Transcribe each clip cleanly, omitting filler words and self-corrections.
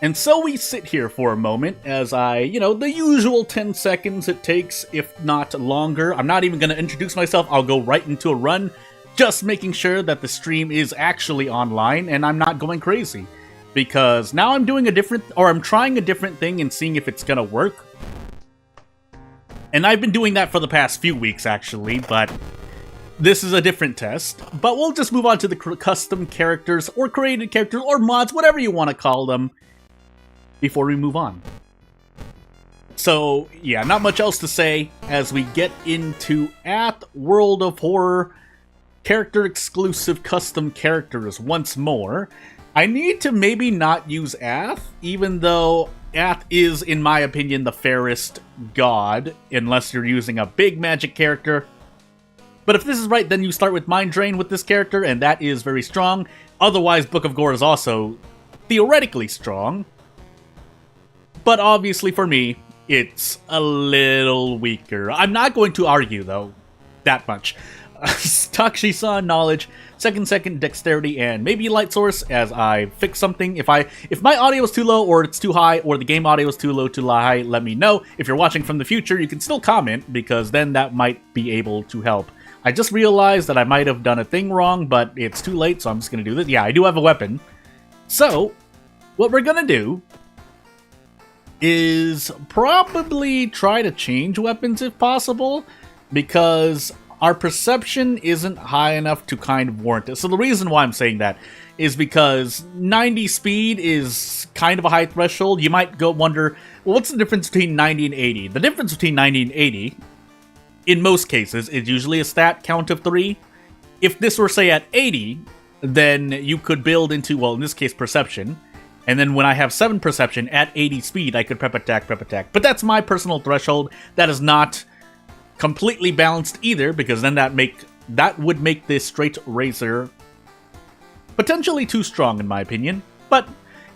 And so we sit here for a moment as the usual 10 seconds it takes, if not longer. I'm not even going to introduce myself, I'll go right into a run, just making sure that the stream is actually online and I'm not going crazy. Because now I'm trying a different thing and seeing if it's going to work. And I've been doing that for the past few weeks, actually, but this is a different test. But we'll just move on to the custom characters, or created characters, or mods, whatever you want to call them, before we move on. So, yeah, not much else to say as we get into World of Horror character-exclusive custom characters once more. I need to maybe not use Ath, even though Ath is, in my opinion, the fairest god, unless you're using a big magic character. But if this is right, then you start with Mind Drain with this character, and that is very strong. Otherwise, Book of Gore is also theoretically strong. But obviously, for me, it's a little weaker. I'm not going to argue, though, that much. Takshisan Knowledge, second Dexterity, and maybe Light Source as I fix something. If my audio is too low, or it's too high, or the game audio is too low, too high, let me know. If you're watching from the future, you can still comment, because then that might be able to help. I just realized that I might have done a thing wrong, but it's too late, so I'm just going to do this. Yeah, I do have a weapon. So, what we're going to do is probably try to change weapons if possible, because our perception isn't high enough to kind of warrant it. So the reason why I'm saying that is because 90 speed is kind of a high threshold. You might wonder, well, what's the difference between 90 and 80? The difference between 90 and 80, in most cases, is usually a stat count of 3. If this were, say, at 80, then you could build into, well, in this case, perception. And then when I have 7 perception at 80 speed, I could prep attack. But that's my personal threshold. That is not completely balanced either, because then that would make this straight razor potentially too strong, in my opinion.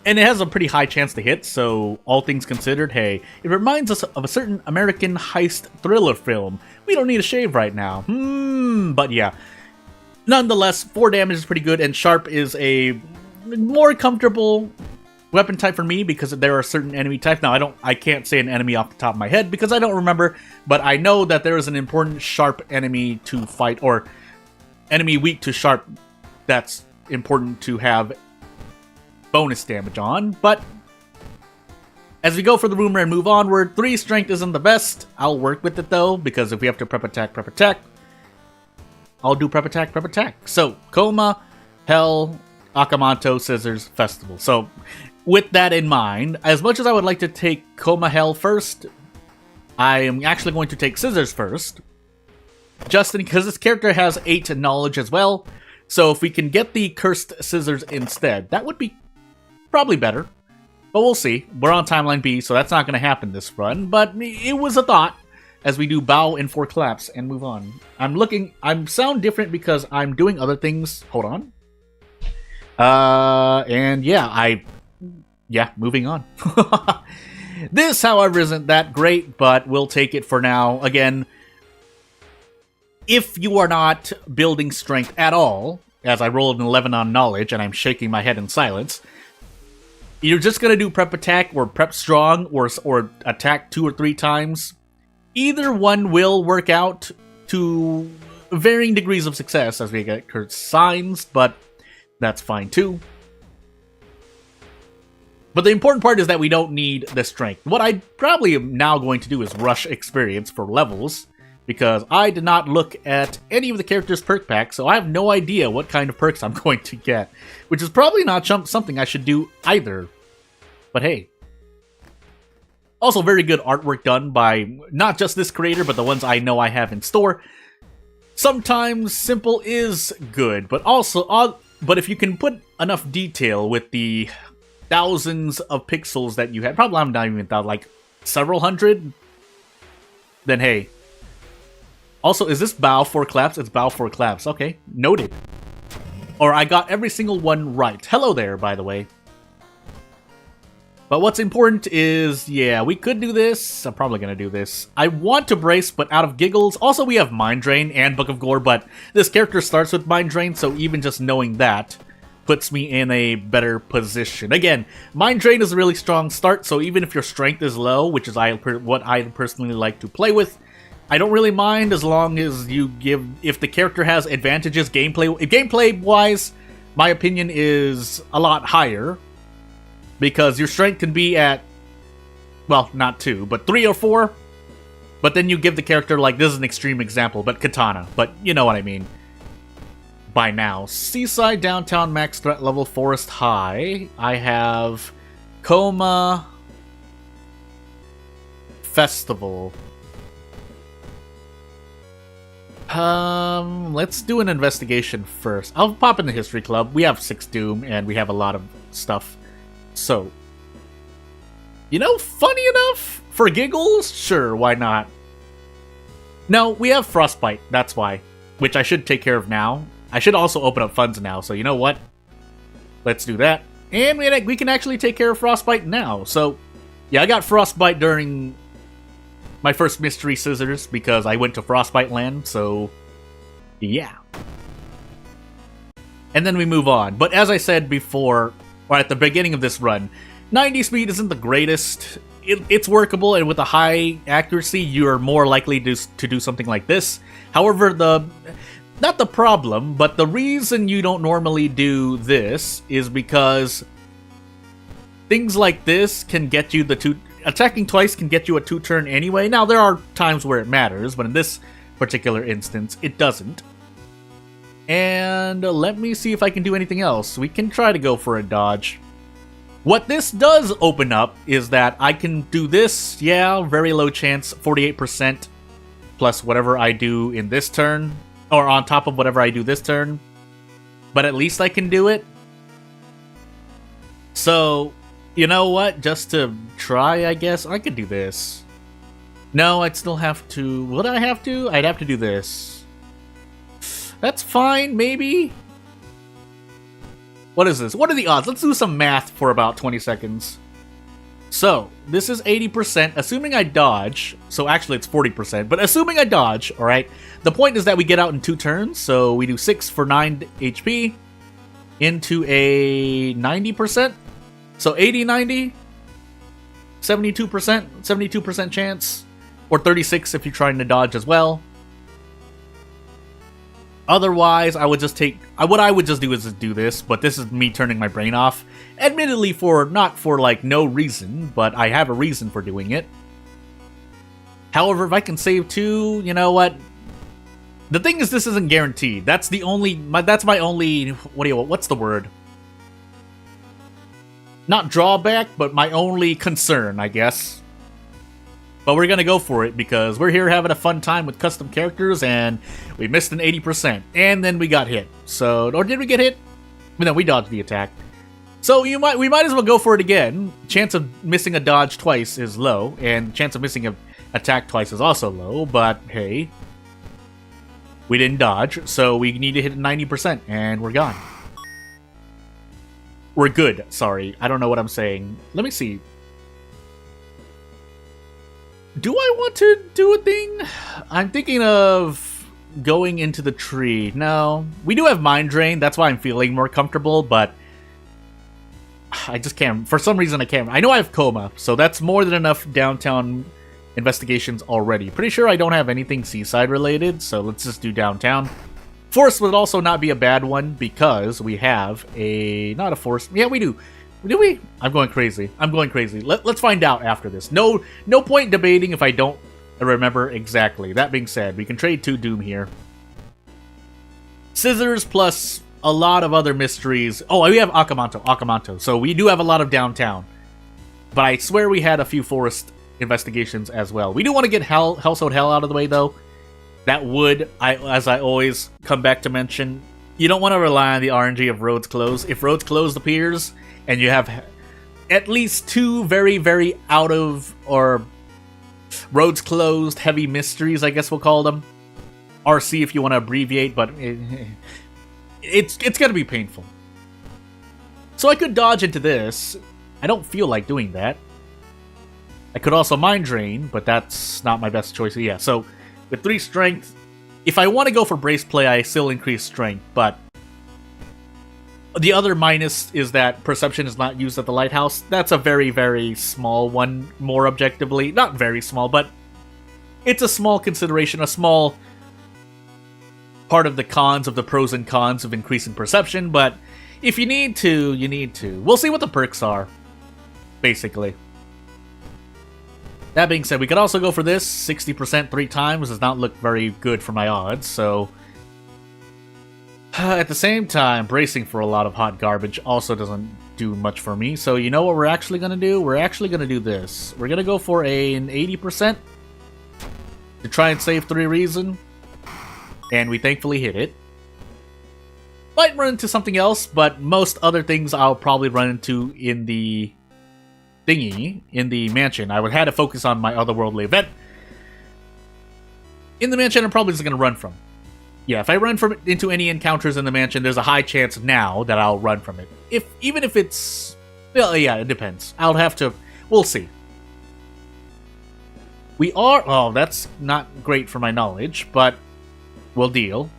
And it has a pretty high chance to hit, so all things considered, hey, it reminds us of a certain American heist thriller film. We don't need a shave right now. But yeah. Nonetheless, 4 damage is pretty good, and Sharp is a more comfortable weapon type for me because there are certain enemy types. Now, I can't say an enemy off the top of my head because I don't remember, but I know that there is an important Sharp enemy to fight, or enemy weak to Sharp that's important to have bonus damage on. But as we go for the rumor and move onward, 3 strength isn't the best. I'll work with it though, because if we have to prep attack, I'll do prep attack. So, Coma, Hell, Akamanto, Scissors, Festival. So, with that in mind, as much as I would like to take Coma Hell first, I am actually going to take Scissors first. Just because this character has 8 knowledge as well. So if we can get the Cursed Scissors instead, that would be probably better. But we'll see. We're on Timeline B, so that's not going to happen this run. But it was a thought as we do Bow and 4 Claps and move on. I'm sound different because I'm doing other things. Hold on. And yeah, moving on. This, however, isn't that great, but we'll take it for now. Again, if you are not building strength at all, as I rolled an 11 on knowledge and I'm shaking my head in silence, you're just going to do prep attack or prep strong or attack 2 or 3 times. Either one will work out to varying degrees of success as we get cursed signs, but that's fine too. But the important part is that we don't need the strength. What I probably am now going to do is rush experience for levels, because I did not look at any of the characters' perk packs, so I have no idea what kind of perks I'm going to get, which is probably not something I should do either. But hey. Also, very good artwork done by not just this creator, but the ones I know I have in store. Sometimes simple is good, but if you can put enough detail with the thousands of pixels that you had, probably I'm not even thought, like several hundred, then hey. Also, is this Bow 4 Claps? It's Bow 4 Claps. Okay, noted. Or I got every single one right. Hello there, by the way. But what's important is, yeah, we could do this. I'm probably going to do this. I want to brace, but out of giggles. Also, we have Mind Drain and Book of Gore, but this character starts with Mind Drain, so even just knowing that puts me in a better position. Again, Mind Drain is a really strong start, so even if your strength is low, which is what I personally like to play with, I don't really mind as long as if the character has advantages gameplay-wise, my opinion is a lot higher, because your strength can be at, well, not 2, but 3 or 4, but then you give the character, like, this is an extreme example, but Katana, but you know what I mean. By now, Seaside, Downtown, Max Threat Level, Forest High. I have Coma, Festival. Let's do an investigation first. I'll pop in the History Club. We have 6 Doom, and we have a lot of stuff. So, you know, funny enough, for giggles, sure, why not? No, we have Frostbite, that's why, which I should take care of now. I should also open up funds now, so you know what? Let's do that. And we can actually take care of Frostbite now. So, yeah, I got Frostbite during my first Mystery Scissors because I went to Frostbite Land, so yeah. And then we move on. But as I said before, or at the beginning of this run, 90 speed isn't the greatest. It's workable, and with a high accuracy, you're more likely to do something like this. However, not the problem, but the reason you don't normally do this is because things like this can get you attacking twice can get you a 2-turn anyway. Now, there are times where it matters, but in this particular instance, it doesn't. And let me see if I can do anything else. We can try to go for a dodge. What this does open up is that I can do this, yeah, very low chance, 48%, plus whatever I do in this turn, or on top of whatever I do this turn, but at least I can do it. So, you know what, just to try, I guess, I could do this. No, I'd still have to, would I have to? I'd have to do this. That's fine, maybe? What is this? What are the odds? Let's do some math for about 20 seconds. So, this is 80%, assuming I dodge. So actually it's 40%, but assuming I dodge, alright? The point is that we get out in 2 turns, so we do 6 for 9 HP into a 90%. So 80, 90, 72% chance, or 36 if you're trying to dodge as well. Otherwise, I would just what I would just do is do this, but this is me turning my brain off. Admittedly, not for like no reason, but I have a reason for doing it. However, if I can save 2, you know what? The thing is, this isn't guaranteed. That's my only, what's the word? Not drawback, but my only concern, I guess. But we're gonna go for it because we're here having a fun time with custom characters, and we missed an 80%, and then we got hit. So, or did we get hit? No, we dodged the attack. So we might as well go for it again. Chance of missing a dodge twice is low, and chance of missing an attack twice is also low. But hey, we didn't dodge, so we need to hit 90%, and we're gone. We're good. Sorry, I don't know what I'm saying. Let me see. Do I want to do a thing? I'm thinking of going into the tree. No. We do have Mind Drain. That's why I'm feeling more comfortable, but I just can't. For some reason, I can't. I know I have Coma, so that's more than enough downtown investigations already. Pretty sure I don't have anything seaside related, so let's just do downtown. Forest would also not be a bad one because we have not a forest. Yeah, we do. Do we? I'm going crazy. Let's find out after this. No point debating if I don't remember exactly. That being said, we can trade 2 Doom here. Scissors plus a lot of other mysteries. Oh, we have Akamanto. So we do have a lot of downtown. But I swear we had a few forest investigations as well. We do want to get Hellsode Hell out of the way, though. That would, as I always come back to mention, you don't want to rely on the RNG of Roads Closed. If Roads Closed appears, and you have at least 2 very, very out of, or Roads Closed heavy mysteries, I guess we'll call them. RC if you want to abbreviate, but it's going to be painful. So I could dodge into this. I don't feel like doing that. I could also Mind Drain, but that's not my best choice. Yeah, so with 3 strength, if I want to go for brace play, I still increase strength, but The other minus is that perception is not used at the lighthouse. That's a very, very small one, more objectively. Not very small, but it's a small consideration, a small part of the cons of the pros and cons of increasing perception, but if you need to, you need to. We'll see what the perks are, basically. That being said, we could also go for this. 60% 3 times does not look very good for my odds, so... At the same time, bracing for a lot of hot garbage also doesn't do much for me, so you know what we're actually going to do? We're actually going to do this. We're going to go for an 80% to try and save 3 reason, and we thankfully hit it. Might run into something else, but most other things I'll probably run into in the thingy, in the mansion. I would have to focus on my otherworldly event. In the mansion, I'm probably just going to run from. Yeah, if I run into any encounters in the mansion, there's a high chance now that I'll run from it. Even if it's... Well, yeah, it depends. I'll have to... We'll see. We are... Oh, that's not great for my knowledge, but we'll deal.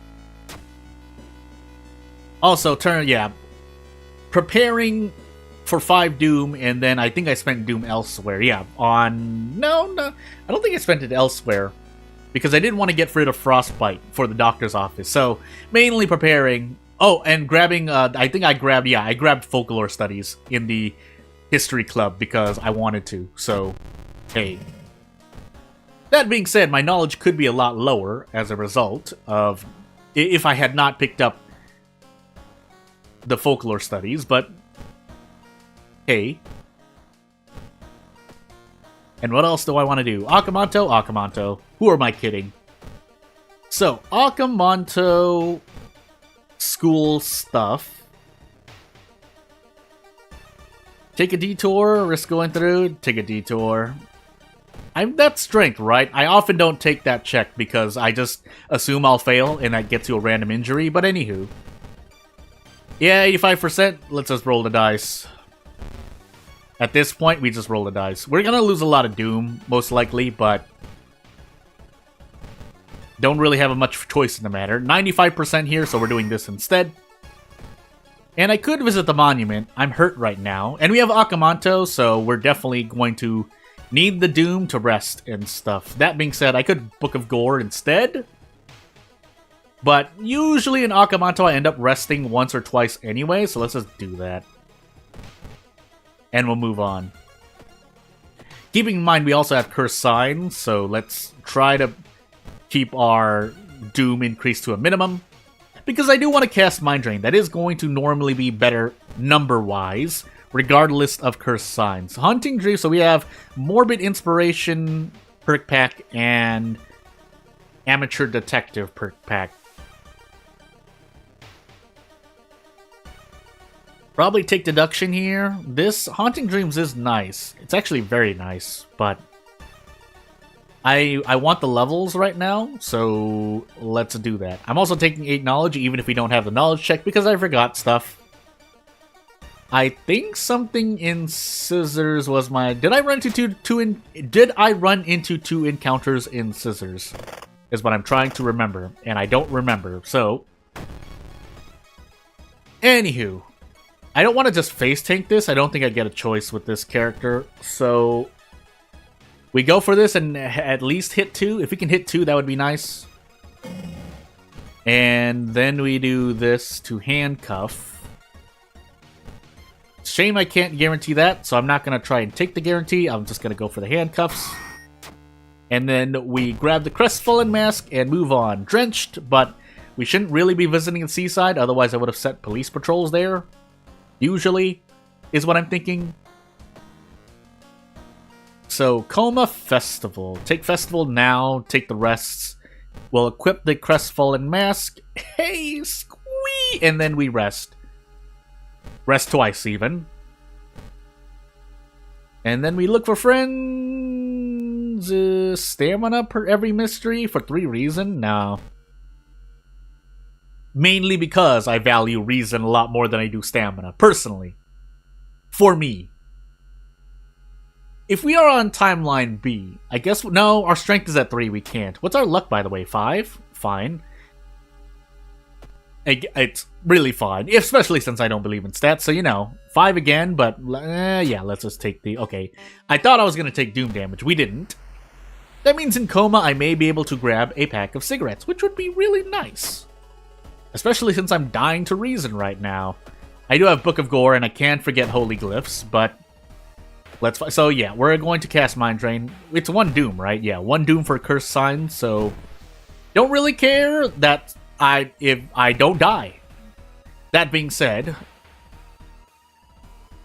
Also, preparing for 5 Doom, and then I think I spent Doom elsewhere. Yeah, on... No, I don't think I spent it elsewhere, because I didn't want to get rid of Frostbite for the doctor's office. So, mainly preparing... Oh, and grabbing... I think I grabbed Folklore Studies in the History Club, because I wanted to. So, hey. That being said, my knowledge could be a lot lower as a result of... If I had not picked up the Folklore Studies, but hey. And what else do I want to do? Akamanto. Who am I kidding? So, Akamanto school stuff. Take a detour, risk going through, take a detour. That's strength, right? I often don't take that check because I just assume I'll fail and that gets you a random injury, but anywho. Yeah, 85%. Let's just roll the dice. At this point, we just roll the dice. We're gonna lose a lot of Doom, most likely, but don't really have much choice in the matter. 95% here, so we're doing this instead. And I could visit the monument. I'm hurt right now. And we have Akamanto, so we're definitely going to need the Doom to rest and stuff. That being said, I could Book of Gore instead. But usually in Akamanto, I end up resting once or twice anyway, so let's just do that. And we'll move on. Keeping in mind, we also have Cursed Signs, so let's try to keep our Doom increased to a minimum. Because I do want to cast Mind Drain. That is going to normally be better number-wise, regardless of Cursed Signs. Haunting Dream, so we have Morbid Inspiration perk pack and Amateur Detective perk pack. Probably take Deduction here. This Haunting Dreams is nice. It's actually very nice, but I want the levels right now, so let's do that. I'm also taking 8 Knowledge, even if we don't have the Knowledge check, because I forgot stuff. I think something in Scissors was my... Did I run into two encounters in Scissors? Is what I'm trying to remember, and I don't remember, so... Anywho. I don't want to just face tank this. I don't think I get a choice with this character. So we go for this and at least hit 2. If we can hit 2, that would be nice. And then we do this to handcuff. Shame I can't guarantee that, so I'm not going to try and take the guarantee. I'm just going to go for the handcuffs. And then we grab the Crestfallen Mask and move on. Drenched, but we shouldn't really be visiting the seaside. Otherwise, I would have set police patrols there. Usually, is what I'm thinking. So, Coma Festival. Take Festival now, take the rests. We'll equip the Crestfallen Mask. Hey, squee! And then we rest. Rest twice, even. And then we look for friends. Stamina per every mystery for 3 reason? No. Mainly because I value reason a lot more than I do stamina, personally. For me. If we are on timeline B, I guess... No, our strength is at 3, we can't. What's our luck, by the way? 5? Fine. It's really fine, especially since I don't believe in stats. So, 5 again, but yeah, let's just take the... Okay, I thought I was going to take doom damage. We didn't. That means in coma, I may be able to grab a pack of cigarettes, which would be really nice. Especially since I'm dying to reason right now. I do have Book of Gore, and I can't forget Holy Glyphs, but... So, yeah, we're going to cast Mind Drain. It's 1 doom, right? Yeah, 1 doom for Cursed Signs, so... Don't really care that if I don't die. That being said...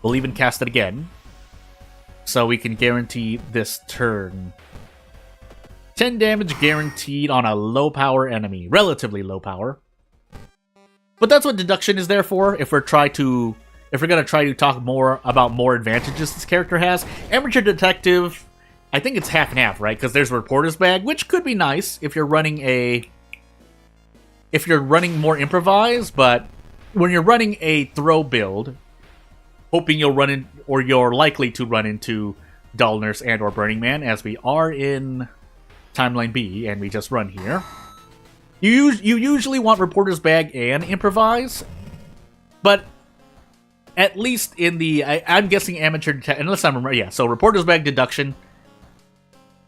We'll even cast it again. So we can guarantee this turn. 10 damage guaranteed on a low power enemy. Relatively low power. But that's what deduction is there for. If we're gonna try to talk more about more advantages this character has. Amateur Detective, I think it's half and half, right? Because there's Reporter's Bag, which could be nice if you're running more improvise, but when you're running a throw build, hoping you're likely to run into Dull Nurse and or Burning Man, as we are in Timeline B, and we just run here. You usually want Reporter's Bag and Improvise, but at least in the... I'm guessing Amateur Detective... Unless I remember... Yeah, so Reporter's Bag Deduction,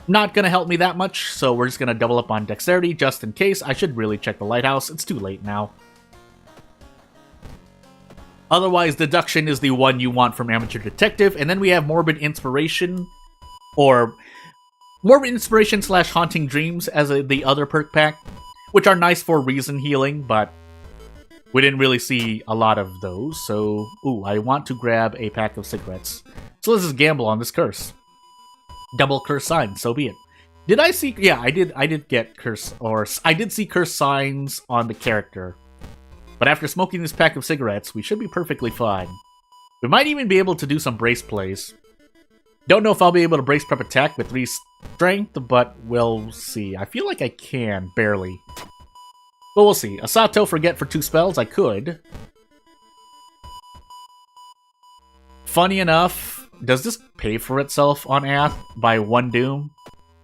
not going to help me that much, so we're just going to double up on Dexterity, just in case. I should really check the Lighthouse. It's too late now. Otherwise, Deduction is the one you want from Amateur Detective, and then we have Morbid Inspiration, or... Morbid Inspiration / Haunting Dreams as the other perk pack, which are nice for reason healing, but we didn't really see a lot of those, so... Ooh, I want to grab a pack of cigarettes. So let's just gamble on this curse. Double curse signs, so be it. Did I see... Yeah, I did get curse... Or I did see curse signs on the character. But after smoking this pack of cigarettes, we should be perfectly fine. We might even be able to do some brace plays. Don't know if I'll be able to brace prep attack with 3 strength, but we'll see. I feel like I can, barely. But we'll see. Asato forget for 2 spells, I could. Funny enough, does this pay for itself on Ath by 1 doom?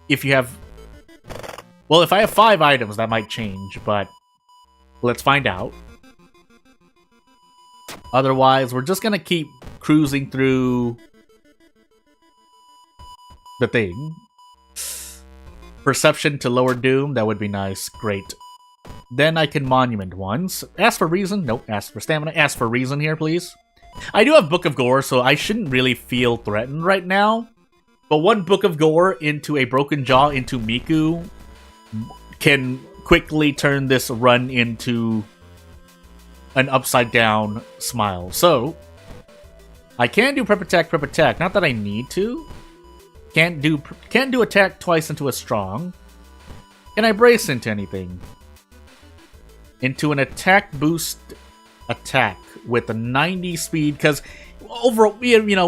If you have... Well, if I have 5 items, that might change, but let's find out. Otherwise, we're just gonna keep cruising through the thing. Perception to lower doom, that would be nice. Great. Then I can monument once. Ask for reason. Nope, ask for stamina. Ask for reason here, please. I do have Book of Gore, so I shouldn't really feel threatened right now. But 1 Book of Gore into a Broken Jaw into Miku can quickly turn this run into an upside-down smile. So, I can do prep attack. Not that I need to. Can't do attack twice into a strong. Can I brace into anything? Into an attack boost attack with a 90 speed, because overall,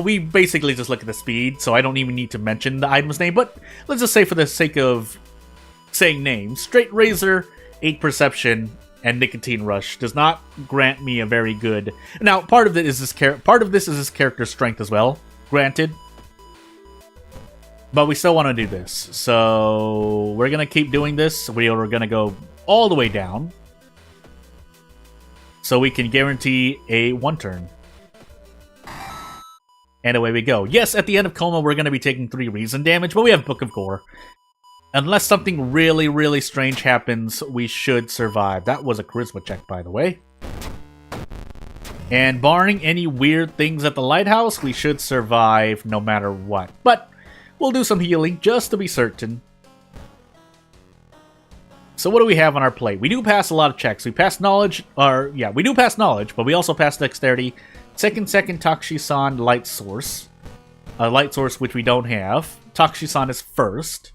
we basically just look at the speed, so I don't even need to mention the item's name, but let's just say for the sake of saying names, Straight Razor, 8 Perception, and Nicotine Rush does not grant me a very good... Now, part of this is his character's strength as well, granted. But we still want to do this, so we're going to keep doing this. We are going to go all the way down, so we can guarantee a 1 turn. And away we go. Yes, at the end of Coma, we're going to be taking 3 reason damage, but we have Book of Gore. Unless something really, really strange happens, we should survive. That was a charisma check, by the way. And barring any weird things at the lighthouse, we should survive no matter what. But we'll do some healing, just to be certain. So what do we have on our plate? We do pass a lot of checks. We pass knowledge, we do pass knowledge, but we also pass dexterity. Second, Takshisan, light source. A light source which we don't have. Takshisan is first.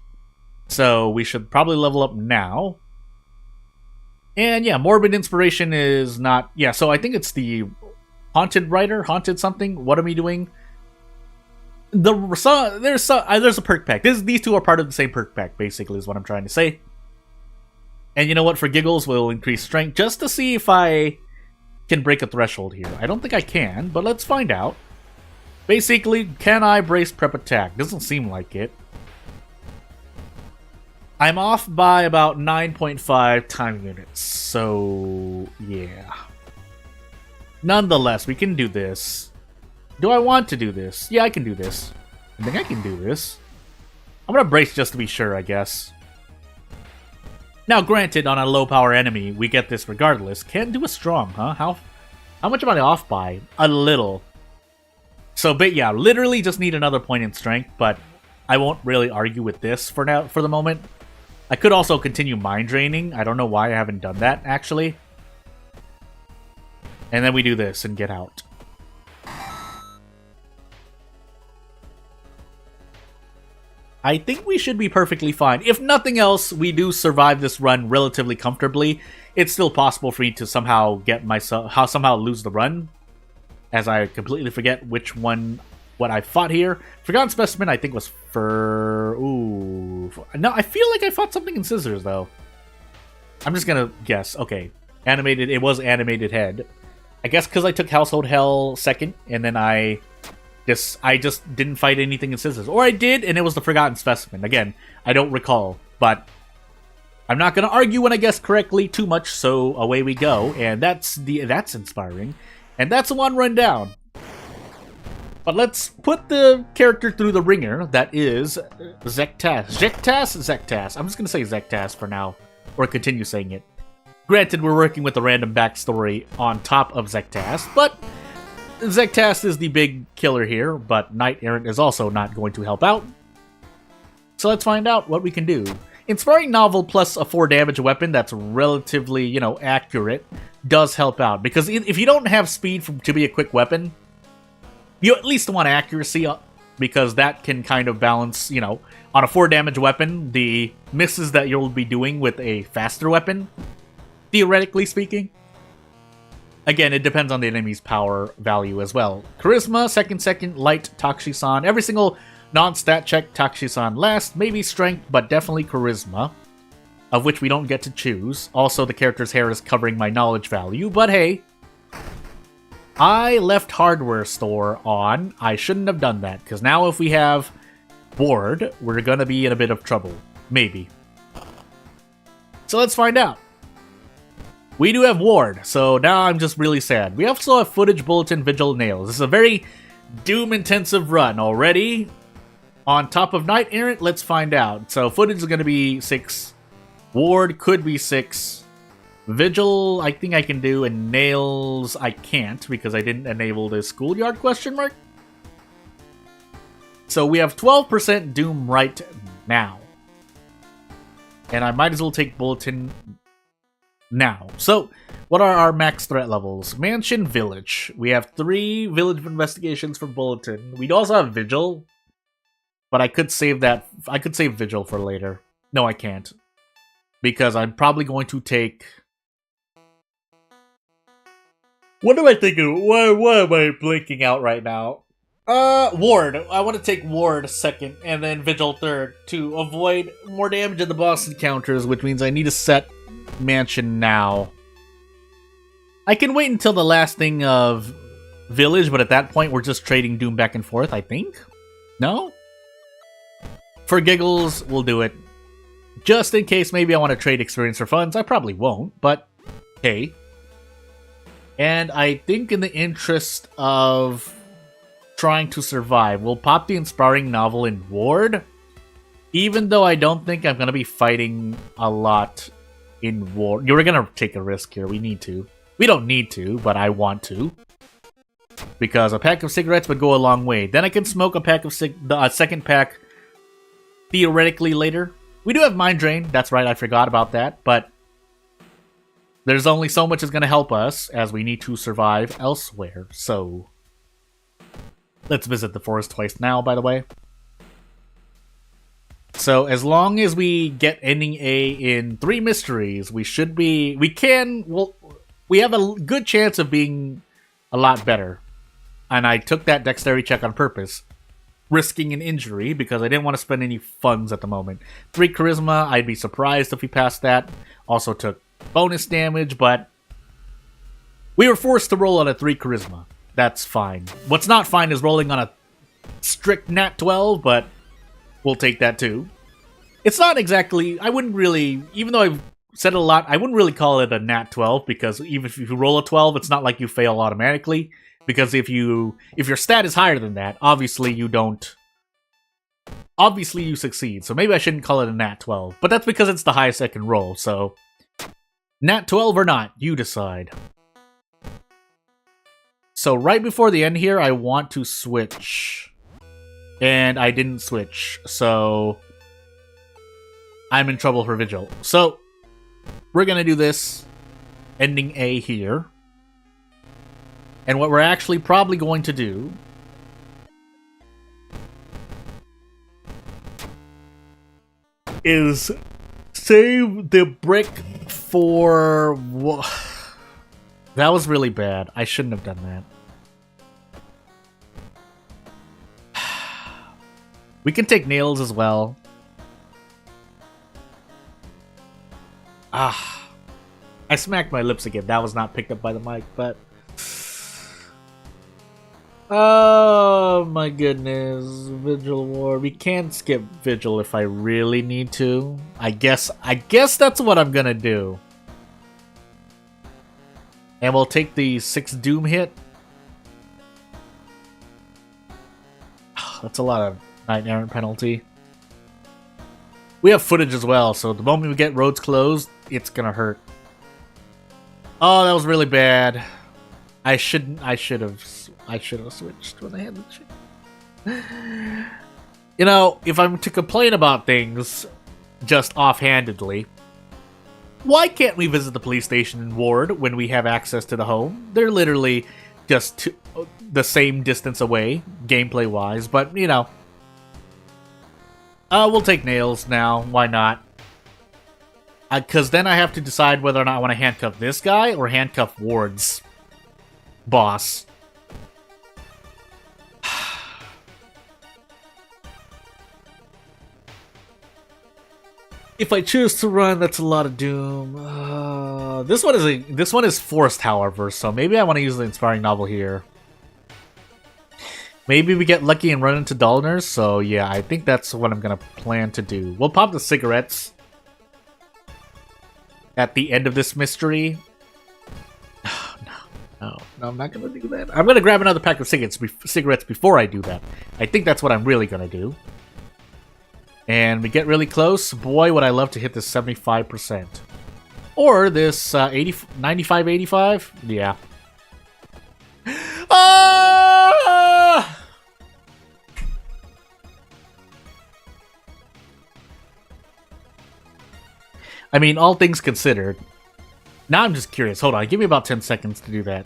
So we should probably level up now. And yeah, Morbid Inspiration is not... Yeah, so I think it's the Haunted Writer, Haunted something. What am I doing? There's a perk pack. These 2 are part of the same perk pack, basically, is what I'm trying to say. And you know what? For giggles, we'll increase strength just to see if I can break a threshold here. I don't think I can, but let's find out. Basically, can I brace prep attack? Doesn't seem like it. I'm off by about 9.5 time units, so yeah. Nonetheless, we can do this. Do I want to do this? Yeah, I can do this. I think I can do this. I'm gonna brace just to be sure, I guess. Now, granted, on a low-power enemy, we get this regardless. Can't do a strong, huh? How much am I off by? A little. So, but yeah, literally just need another point in strength, but I won't really argue with this for now, for the moment. I could also continue mind draining. I don't know why I haven't done that, actually. And then we do this and get out. I think we should be perfectly fine. If nothing else, we do survive this run relatively comfortably. It's still possible for me to somehow somehow lose the run, as I completely forget which one, what I fought here. Forgotten Specimen, I think was for... Ooh. No, I feel like I fought something in Scissors, though. I'm just gonna guess. Okay. Animated, it was Animated Head. I guess because I took Household Hell second, and then I just didn't fight anything in Scissors. Or I did, and it was the Forgotten Specimen. Again, I don't recall, but I'm not going to argue when I guess correctly too much, so away we go. And that's inspiring. And that's one run down. But let's put the character through the ringer. That is Zektas. Zektas. I'm just going to say Zektas for now, or continue saying it. Granted, we're working with a random backstory on top of Zektas, but Zektas is the big killer here, but Knight Errant is also not going to help out. So let's find out what we can do. Inspiring Novel plus a 4 damage weapon that's relatively, accurate does help out. Because if you don't have speed to be a quick weapon, you at least want accuracy, because that can kind of balance, on a 4 damage weapon, the misses that you'll be doing with a faster weapon, theoretically speaking. Again, it depends on the enemy's power value as well. Charisma, second, light, Takshisan. Every single non-stat check, Takshisan last. Maybe strength, but definitely charisma, of which we don't get to choose. Also, the character's hair is covering my knowledge value, but hey. I left hardware store on. I shouldn't have done that, because now if we have board, we're gonna be in a bit of trouble. Maybe. So let's find out. We do have Ward, so now I'm just really sad. We also have Footage, Bulletin, Vigil, Nails. This is a very Doom-intensive run already. On top of Knight Errant, let's find out. So Footage is going to be 6. Ward could be 6. Vigil, I think I can do, and Nails, I can't, because I didn't enable the schoolyard question mark. So we have 12% Doom right now. And I might as well take Bulletin now. So, what are our max threat levels? Mansion, Village. We have 3 Village investigations for Bulletin. We'd also have Vigil, but I could save that. I could save Vigil for later. No, I can't, because I'm probably going to take... What am I thinking? What am I blinking out right now? Ward. I want to take Ward second, and then Vigil third, to avoid more damage in the boss encounters, which means I need to set Mansion now. I can wait until the last thing of Village, but at that point we're just trading Doom back and forth, I think? No? For giggles, we'll do it. Just in case maybe I want to trade experience for funds. I probably won't, but hey. And I think in the interest of trying to survive, we'll pop the Inspiring Novel in Ward, even though I don't think I'm going to be fighting a lot in Ward. You're going to take a risk here. We need to. We don't need to, but I want to. Because a pack of cigarettes would go a long way. Then I can smoke a pack of second pack theoretically later. We do have Mind Drain. That's right, I forgot about that. But there's only so much is going to help us, as we need to survive elsewhere. So let's visit the forest twice now, by the way. So as long as we get ending A in 3 mysteries, we should be... We have a good chance of being a lot better. And I took that dexterity check on purpose, risking an injury because I didn't want to spend any funds at the moment. 3 charisma, I'd be surprised if we passed that. Also took bonus damage, but we were forced to roll on a 3 charisma. That's fine. What's not fine is rolling on a strict nat 12, but we'll take that too. It's not exactly... I wouldn't really... Even though I've said it a lot, I wouldn't really call it a nat 12, because even if you roll a 12, it's not like you fail automatically. Because if your stat is higher than that, obviously you don't... Obviously you succeed, so maybe I shouldn't call it a nat 12. But that's because it's the highest I can roll, so... Nat 12 or not, you decide. So right before the end here, I want to switch. And I didn't switch, so... I'm in trouble for Vigil. So, we're gonna do this, ending A here. And what we're actually probably going to do is save the brick for... That was really bad. I shouldn't have done that. We can take nails as well. I smacked my lips again. That was not picked up by the mic, but... Oh my goodness. Vigil War. We can skip Vigil if I really need to. I guess that's what I'm gonna do. And we'll take the 6 Doom hit. That's a lot of Night Errant penalty. We have footage as well, so the moment we get roads closed, it's gonna hurt. Oh, that was really bad. I should have switched when I had the chance. You know, if I'm to complain about things just offhandedly, why can't we visit the police station and ward when we have access to the home? They're literally just the same distance away, gameplay-wise, but, you know. We'll take nails now. Why not? Because then I have to decide whether or not I want to handcuff this guy or handcuff Ward's boss. If I choose to run, that's a lot of doom. This one is forced, however, so maybe I want to use the inspiring novel here. Maybe we get lucky and run into Dullners, so yeah, I think that's what I'm gonna plan to do. We'll pop the cigarettes at the end of this mystery. No, I'm not gonna do that. I'm gonna grab another pack of cigarettes before I do that. I think that's what I'm really gonna do. And we get really close. Boy, would I love to hit this 75%. Or this 95, 85? Yeah. I mean, all things considered. Now I'm just curious. Hold on, give me about 10 seconds to do that.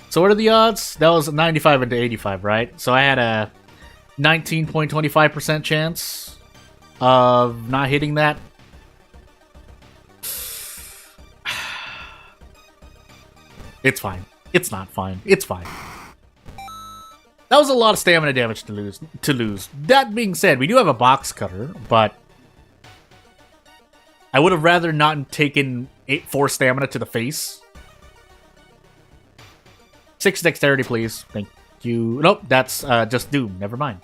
So what are the odds? That was 95 into 85, right? So I had a 19.25% chance of not hitting that. It's fine. It's not fine. It's fine. That was a lot of stamina damage to lose. That being said, we do have a box cutter, but I would have rather not taken 4 stamina to the face. 6 dexterity, please. Thank you. Nope, that's just Doom. Never mind.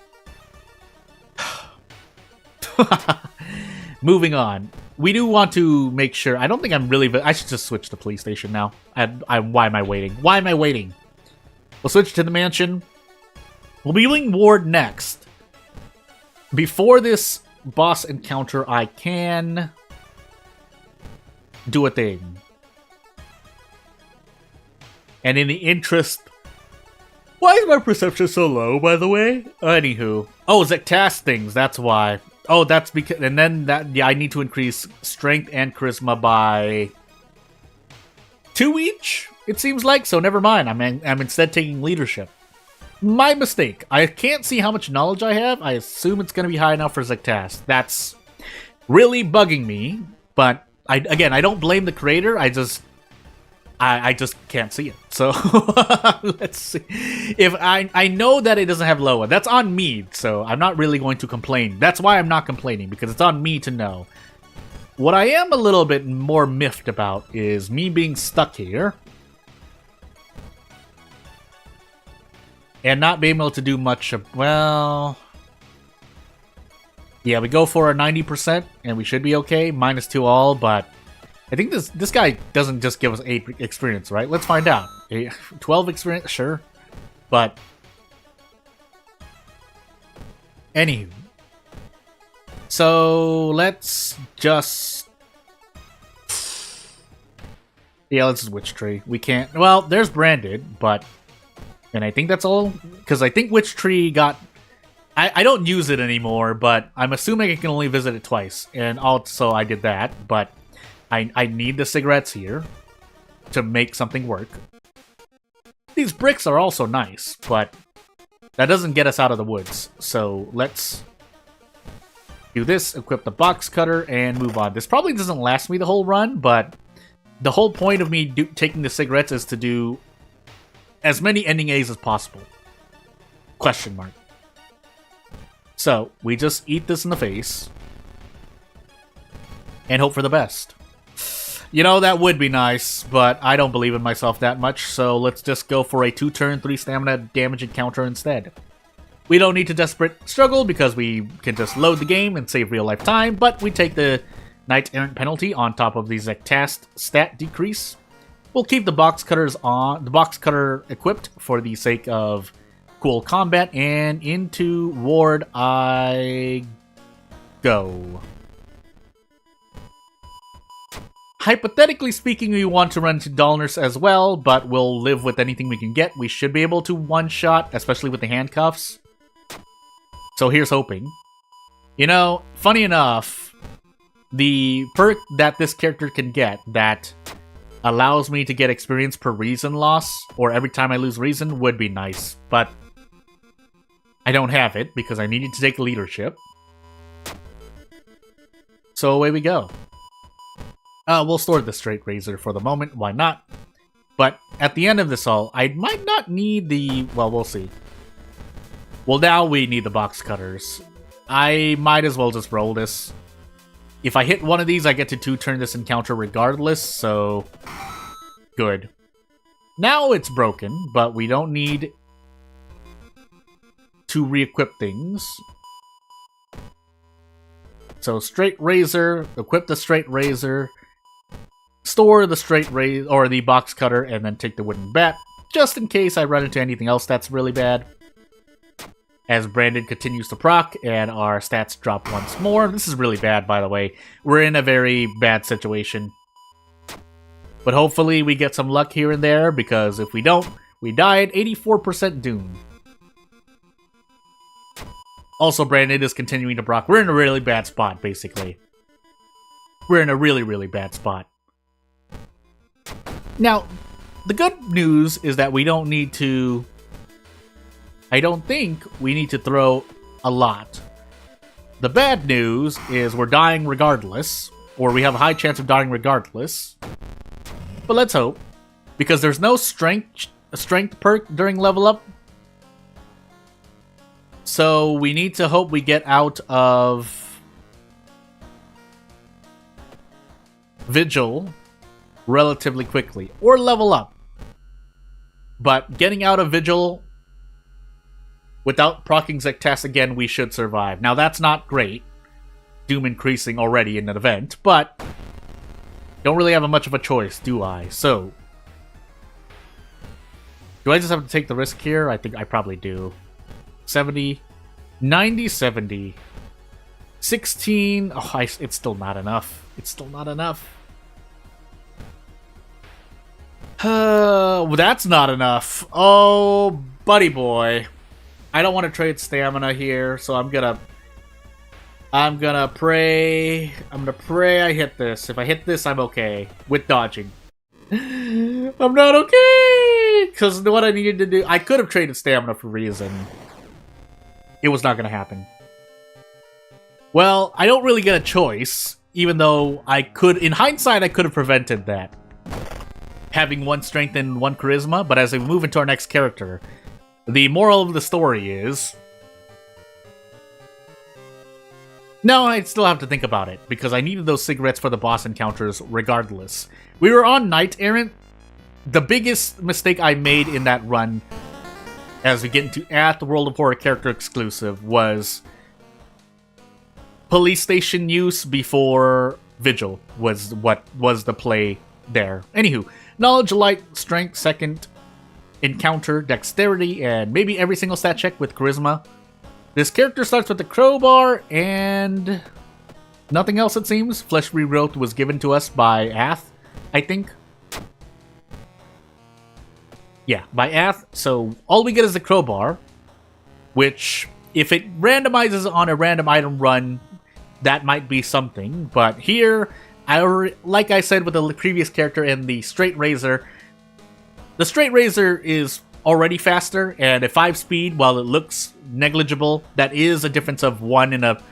Moving on. We do want to make sure... I don't think I'm really... I should just switch to police station now. Why am I waiting? Why am I waiting? We'll switch to the mansion. We'll be doing Ward next. Before this boss encounter, I can do a thing. And in the interest... Why is my perception so low, by the way? Anywho. Oh, Zektas things, that's why. Oh, that's because... And then that... Yeah, I need to increase strength and charisma by 2 each, it seems like. So never mind. I'm instead taking leadership. My mistake. I can't see how much knowledge I have. I assume it's going to be high enough for Zektas. That's really bugging me. But, again, I don't blame the creator. I just can't see it. So, let's see. If I know that it doesn't have Loa. That's on me, so I'm not really going to complain. That's why I'm not complaining, because it's on me to know. What I am a little bit more miffed about is me being stuck here and not being able to do much of... Well... Yeah, we go for a 90%, and we should be okay. -2 all, but I think this guy doesn't just give us 8 experience, right? Let's find out. 12 experience, sure. But anywho. So let's just... Yeah, let's just Witch Tree. We can't... Well, there's Branded, but... And I think that's all... Because I think Witch Tree got... I don't use it anymore, but I'm assuming I can only visit it twice. And also I did that, but I need the cigarettes here to make something work. These bricks are also nice, but that doesn't get us out of the woods. So let's do this, equip the box cutter, and move on. This probably doesn't last me the whole run, but the whole point of me taking the cigarettes is to do as many ending A's as possible. Question mark. So, we just eat this in the face and hope for the best. You know, that would be nice, but I don't believe in myself that much, so let's just go for a 2-turn, 3 stamina damage encounter instead. We don't need to desperate struggle because we can just load the game and save real life time, but we take the Knight Errant penalty on top of the Zectast stat decrease. We'll keep the box cutter equipped for the sake of cool combat, and into Ward I go. Hypothetically speaking, we want to run into dullness as well, but we'll live with anything we can get. We should be able to one-shot, especially with the handcuffs. So here's hoping. You know, funny enough, the perk that this character can get that allows me to get experience per reason loss, or every time I lose reason, would be nice, but I don't have it because I needed to take leadership. So away we go. We'll store the straight razor for the moment, why not? But at the end of this all, I might not need the... Well, we'll see. Well, now we need the box cutters. I might as well just roll this. If I hit one of these, I get to 2-turn this encounter regardless, so... Good. Now it's broken, but we don't need to re-equip things. So, straight razor, equip the straight razor, store the straight razor, or the box cutter, and then take the wooden bat, just in case I run into anything else that's really bad. As Brandon continues to proc, and our stats drop once more. This is really bad, by the way. We're in a very bad situation. But hopefully we get some luck here and there, because if we don't, we die at 84% doom. Also, Brandon is continuing to proc. We're in a really bad spot, basically. We're in a really, really bad spot. Now, the good news is that we don't need to... I don't think we need to throw a lot. The bad news is we're dying regardless, or we have a high chance of dying regardless. But let's hope, because there's no strength perk during level up. So we need to hope we get out of Vigil relatively quickly, or level up. But getting out of Vigil without proccing Zectast again, we should survive. Now that's not great. Doom increasing already in an event, but don't really have much of a choice, do I? So, do I just have to take the risk here? I think I probably do. 70, 90, 70, 16. Oh, it's still not enough. It's still not enough. Well, that's not enough. Oh, buddy boy. I don't want to trade stamina here, so I'm gonna pray. I'm gonna pray I hit this. If I hit this, I'm okay with dodging. I'm not okay! Because what I needed to do... I could have traded stamina for reason. It was not going to happen. Well, I don't really get a choice, even though I could... In hindsight, I could have prevented that. Having 1 strength and 1 charisma, but as we move into our next character, the moral of the story is... No, I still have to think about it, because I needed those cigarettes for the boss encounters regardless. We were on Knight Errant. The biggest mistake I made in that run, as we get into the World of Horror character exclusive, was police station use before Vigil was what was the play there. Anywho, knowledge, light, strength, second, encounter, dexterity, and maybe every single stat check with charisma. This character starts with the crowbar and nothing else, it seems. Flesh regrowth was given to us by Ath, I think. Yeah, by Ath. So all we get is the crowbar, which, if it randomizes on a random item run, that might be something. But here, like I said with the previous character and the straight razor, the straight razor is already faster, and at 5 speed, while it looks negligible, that is a difference of 1 and a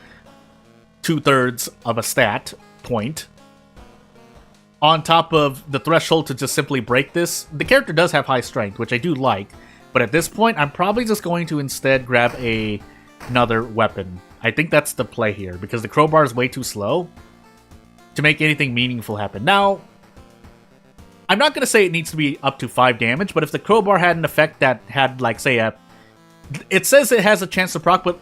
2/3 of a stat point. On top of the threshold to just simply break this, the character does have high strength, which I do like, but at this point, I'm probably just going to instead grab another weapon. I think that's the play here, because the crowbar is way too slow to make anything meaningful happen. Now, I'm not going to say it needs to be up to 5 damage, but if the crowbar had an effect that had, like, say, it says it has a chance to proc, but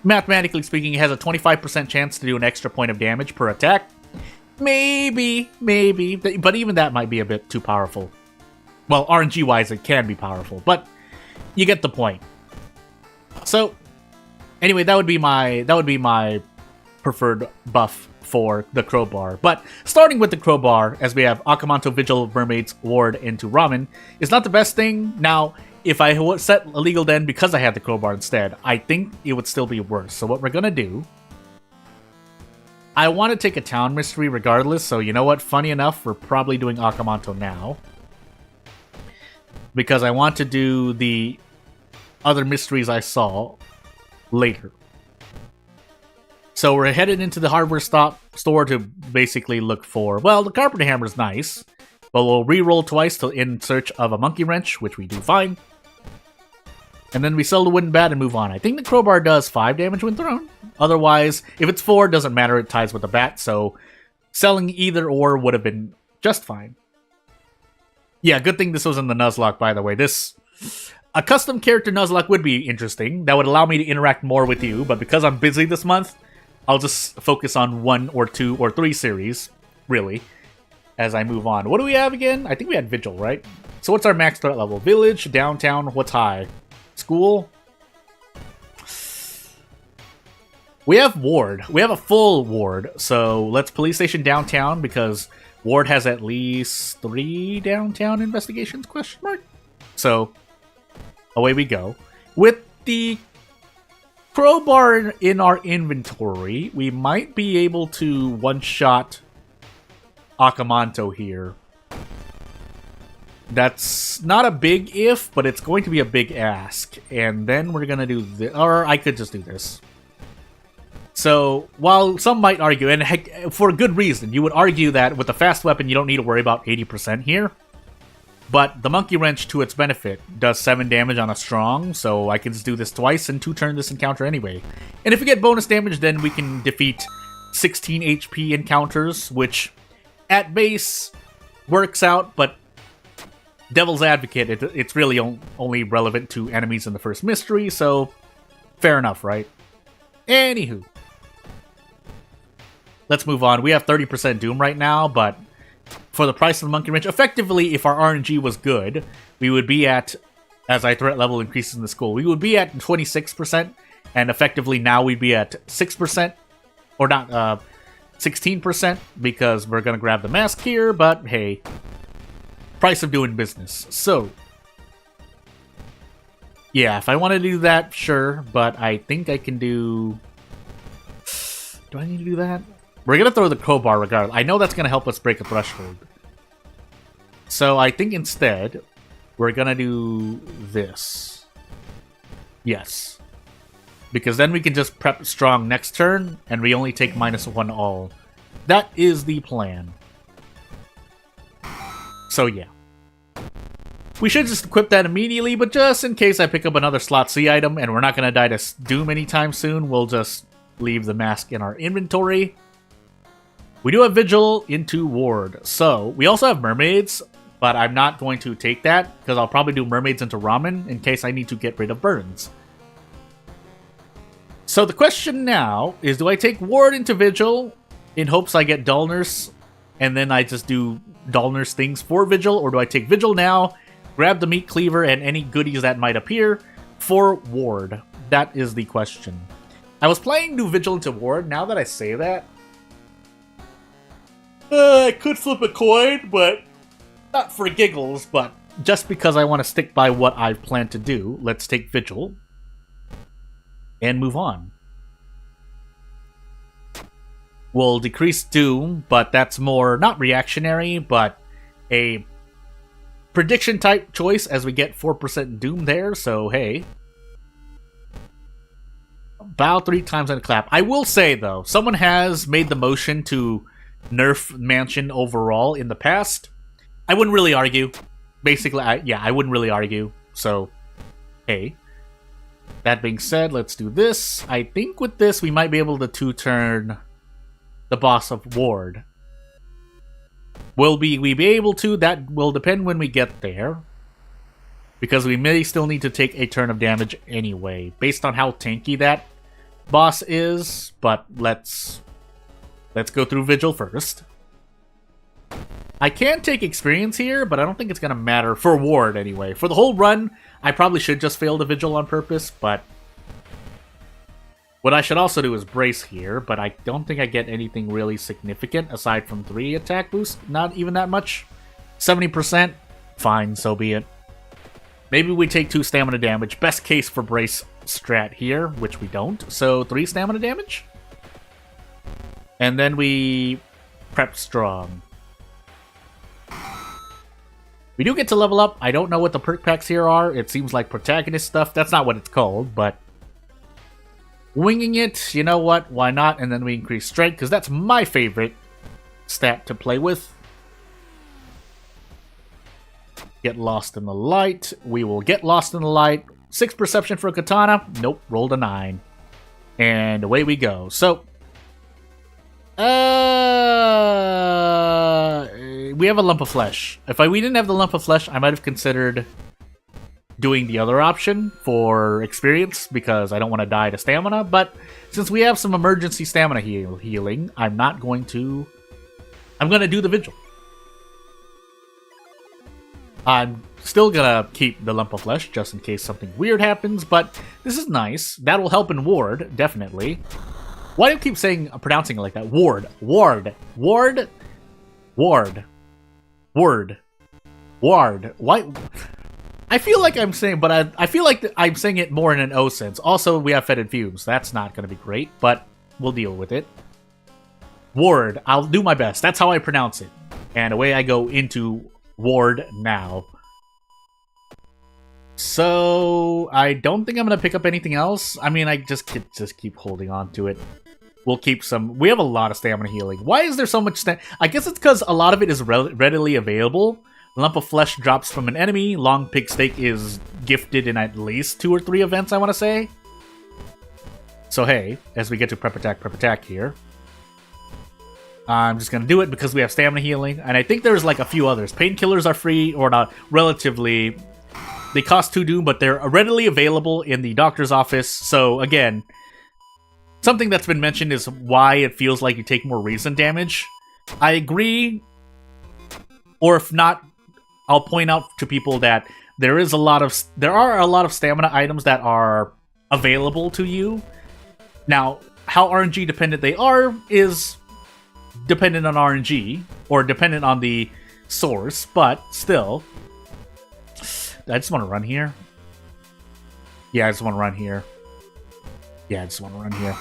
mathematically speaking, it has a 25% chance to do an extra point of damage per attack. Maybe, but even that might be a bit too powerful. Well, RNG-wise, it can be powerful, but you get the point. So, anyway, that would be my preferred buff for the crowbar. But starting with the crowbar, as we have Akamanto, Vigil, Mermaids, Ward into Ramen, is not the best thing. Now, if I set Illegal Den because I had the crowbar instead, I think it would still be worse. So what we're gonna do, I want to take a town mystery regardless, so you know what? Funny enough, we're probably doing Akamanto now, because I want to do the other mysteries I saw later. So we're headed into the hardware store to basically look for, well, the Carpenter Hammer is nice, but we'll re-roll twice in search of a Monkey Wrench, which we do find. And then we sell the Wooden Bat and move on. I think the crowbar does 5 damage when thrown. Otherwise, if it's 4, it doesn't matter, it ties with the bat, so selling either or would have been just fine. Yeah, good thing this was in the Nuzlocke, by the way. A custom character Nuzlocke would be interesting. That would allow me to interact more with you, but because I'm busy this month, I'll just focus on 1 or 2 or 3 series, really, as I move on. What do we have again? I think we had Vigil, right? So what's our max threat level? Village, downtown, what's high? School? We have Ward. We have a full Ward, so let's police station downtown, because Ward has at least 3 downtown investigations, question mark? So, away we go. With the crowbar in our inventory, we might be able to one-shot Akamanto here. That's not a big if, but it's going to be a big ask. And then we're going to do this, or I could just do this. So, while some might argue, and heck, for good reason, you would argue that with a fast weapon you don't need to worry about 80% here. But the Monkey Wrench, to its benefit, does 7 damage on a strong, so I can just do this twice and 2-turn this encounter anyway. And if we get bonus damage, then we can defeat 16 HP encounters, which at base works out, but Devil's Advocate, it's really only relevant to enemies in the first mystery, so fair enough, right? Anywho. Let's move on. We have 30% Doom right now, but for the price of the Monkey Wrench, effectively, if our RNG was good, we would be at, as our threat level increases in the school, we would be at 26%, and effectively now we'd be at 6%, or not, 16%, because we're going to grab the mask here, but hey, price of doing business. So, yeah, if I want to do that, sure, but I think I can do... Do I need to do that? We're going to throw the crowbar regardless. I know that's going to help us break a threshold. So I think instead, we're going to do this. Yes. Because then we can just prep strong next turn, and we only take -1 all. That is the plan. So yeah. We should just equip that immediately, but just in case I pick up another slot C item, and we're not going to die to Doom anytime soon, we'll just leave the mask in our inventory. We do have Vigil into Ward. So, we also have Mermaids, but I'm not going to take that, because I'll probably do Mermaids into Ramen in case I need to get rid of burns. So the question now is, do I take Ward into Vigil in hopes I get Dullness, and then I just do Dullness things for Vigil, or do I take Vigil now, grab the Meat Cleaver and any goodies that might appear for Ward? That is the question. I was planning to do Vigil into Ward. Now that I say that, I could flip a coin, but not for giggles, but just because I want to stick by what I've planned to do, let's take Vigil and move on. We'll decrease Doom, but that's more, not reactionary, but a prediction type choice as we get 4% Doom there, so hey. Bow 3 times and a clap. I will say, though, someone has made the motion to nerf Mansion overall in the past. I wouldn't really argue. Basically, I wouldn't really argue, so hey. That being said, let's do this. I think with this, we might be able to 2-turn the boss of Ward. Will we be able to? That will depend when we get there. Because we may still need to take a turn of damage anyway, based on how tanky that boss is. But let's go through Vigil first. I can take experience here, but I don't think it's going to matter for Ward anyway. For the whole run, I probably should just fail the Vigil on purpose, but what I should also do is Brace here, but I don't think I get anything really significant aside from 3 attack boost. Not even that much. 70%? Fine, so be it. Maybe we take 2 stamina damage. Best case for Brace strat here, which we don't. So 3 stamina damage? And then we prep strong. We do get to level up. I don't know what the perk packs here are. It seems like protagonist stuff. That's not what it's called, but winging it, you know what? Why not? And then we increase strength, because that's my favorite stat to play with. Get lost in the light. We will get lost in the light. 6 perception for a katana. Nope, rolled a 9. And away we go. So, we have a lump of flesh. If we didn't have the lump of flesh, I might have considered doing the other option for experience because I don't want to die to stamina. But since we have some emergency stamina healing, I'm going to do the Vigil. I'm still gonna keep the lump of flesh just in case something weird happens, but this is nice. That'll help in Ward, definitely. Why do you keep pronouncing it like that? Ward. Ward. Ward. Ward. Word. Ward. Why? I feel like I'm saying, but I feel like I'm saying it more in an O sense. Also, we have fetid fumes. That's not going to be great, but we'll deal with it. Ward. I'll do my best. That's how I pronounce it. And away I go into Ward now. So, I don't think I'm going to pick up anything else. I mean, I just keep holding on to it. We'll keep some... We have a lot of stamina healing. Why is there so much stamina? I guess it's because a lot of it is readily available. Lump of flesh drops from an enemy. Long pig steak is gifted in at least 2 or 3 events, I want to say. So hey, as we get to prep attack here. I'm just going to do it because we have stamina healing. And I think there's like a few others. Painkillers are free, or not relatively... They cost 2 Doom, but they're readily available in the doctor's office. So again, something that's been mentioned is why it feels like you take more recent damage. I agree. Or if not, I'll point out to people that there are a lot of stamina items that are available to you. Now, how RNG dependent they are is dependent on RNG, or dependent on the source, but still. I just want to run here. Yeah, I just want to run here. Yeah, I just want to run here.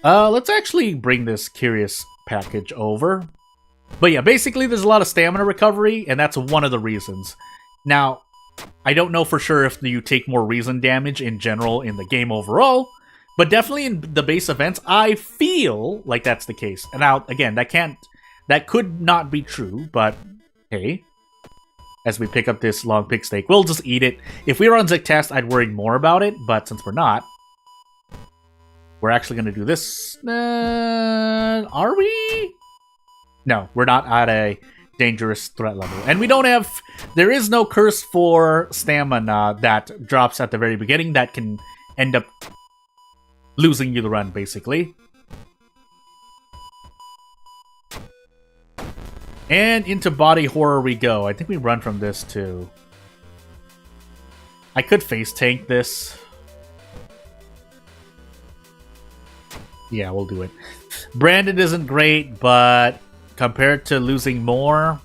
Let's actually bring this curious package over. But yeah, basically there's a lot of stamina recovery, and that's one of the reasons. Now, I don't know for sure if you take more reason damage in general in the game overall, but definitely in the base events, I feel like that's the case. And now, again, that could not be true, but hey. As we pick up this long pig steak, we'll just eat it. If we were on Zictast, I'd worry more about it, but since we're not, we're actually going to do this. Are we? No, we're not at a dangerous threat level. And we don't have... There is no curse for stamina that drops at the very beginning that can end up losing you the run, basically. And into body horror we go. I think we run from this too. I could face tank this. Yeah, we'll do it. Branded isn't great, but compared to losing more,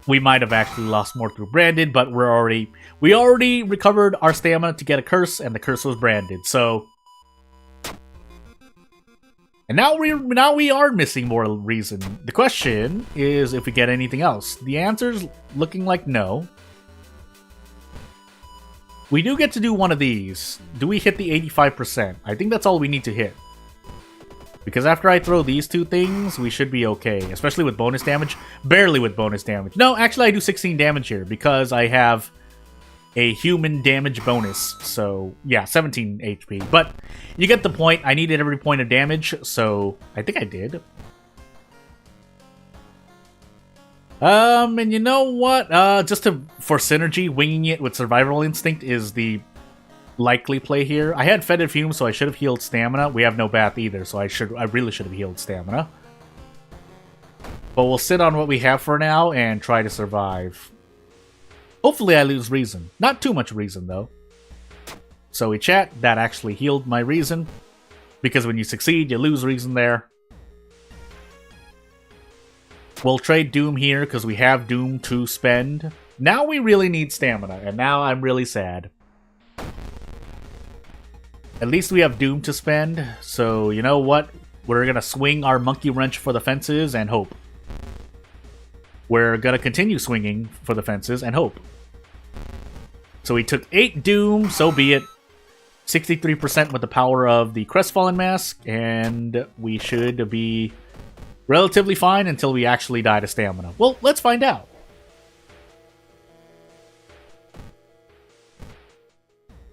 we might have actually lost more through branded, but we already recovered our stamina to get a curse, and the curse was branded, so. And now we are missing more reason. The question is if we get anything else. The answer's looking like no. We do get to do one of these. Do we hit the 85%? I think that's all we need to hit. Because after I throw these two things, we should be okay. Especially with bonus damage. Barely with bonus damage. No, actually I do 16 damage here because I have a human damage bonus. So, yeah, 17 HP. But you get the point. I needed every point of damage, so I think I did. And you know what? For synergy, winging it with Survival Instinct is the likely play here. I had Fetid Fume, so I should have healed stamina. We have no bath either, so I really should have healed stamina. But we'll sit on what we have for now and try to survive. Hopefully I lose reason. Not too much reason, though. So we chat. That actually healed my reason. Because when you succeed, you lose reason there. We'll trade Doom here because we have Doom to spend. Now we really need stamina, and now I'm really sad. At least we have Doom to spend, so you know what? We're going to swing our Monkey Wrench for the fences and hope. We're going to continue swinging for the fences and hope. So we took 8 Doom, so be it. 63% with the power of the Crestfallen Mask, and we should be relatively fine until we actually die to stamina. Well, let's find out.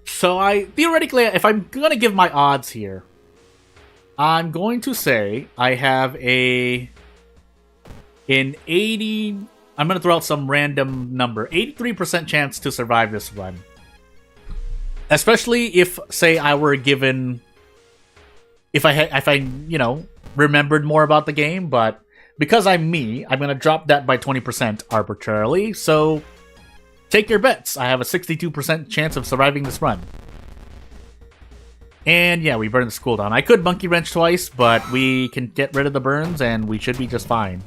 So theoretically, if I'm going to give my odds here, I'm going to say I have an 80... I'm going to throw out some random number. 83% chance to survive this run. Especially if, say, I were given... If I you know, remembered more about the game, but because I'm me, I'm going to drop that by 20% arbitrarily, so take your bets. I have a 62% chance of surviving this run. And yeah, we burned the school down. I could Monkey Wrench twice, but we can get rid of the burns and we should be just fine.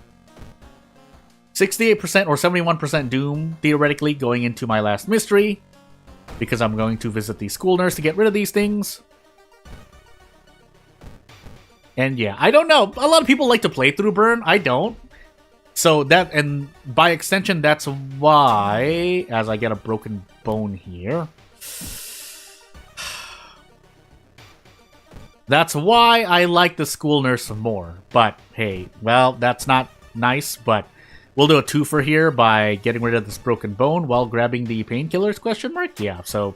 68% or 71% Doom, theoretically, going into my last mystery, because I'm going to visit the school nurse to get rid of these things. And yeah, I don't know. A lot of people like to play through burn. I don't. So that, and by extension, that's why, as I get a broken bone here, that's why I like the school nurse more. But hey, well, that's not nice, but we'll do a twofer here by getting rid of this broken bone while grabbing the painkillers, question mark? Yeah, so...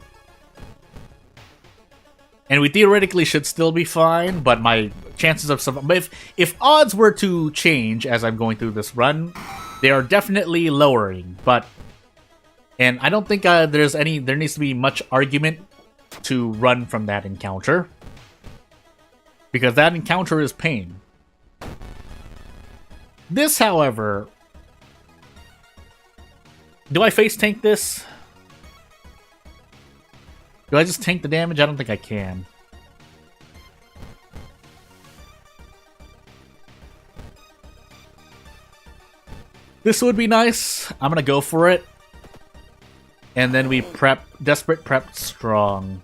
And we theoretically should still be fine, but my chances of survival... If odds were to change as I'm going through this run, they are definitely lowering, but... And I don't think there needs to be much argument to run from that encounter. Because that encounter is pain. This, however... Do I face tank this? Do I just tank the damage? I don't think I can. This would be nice. I'm gonna go for it. And then we prep, desperate prep strong.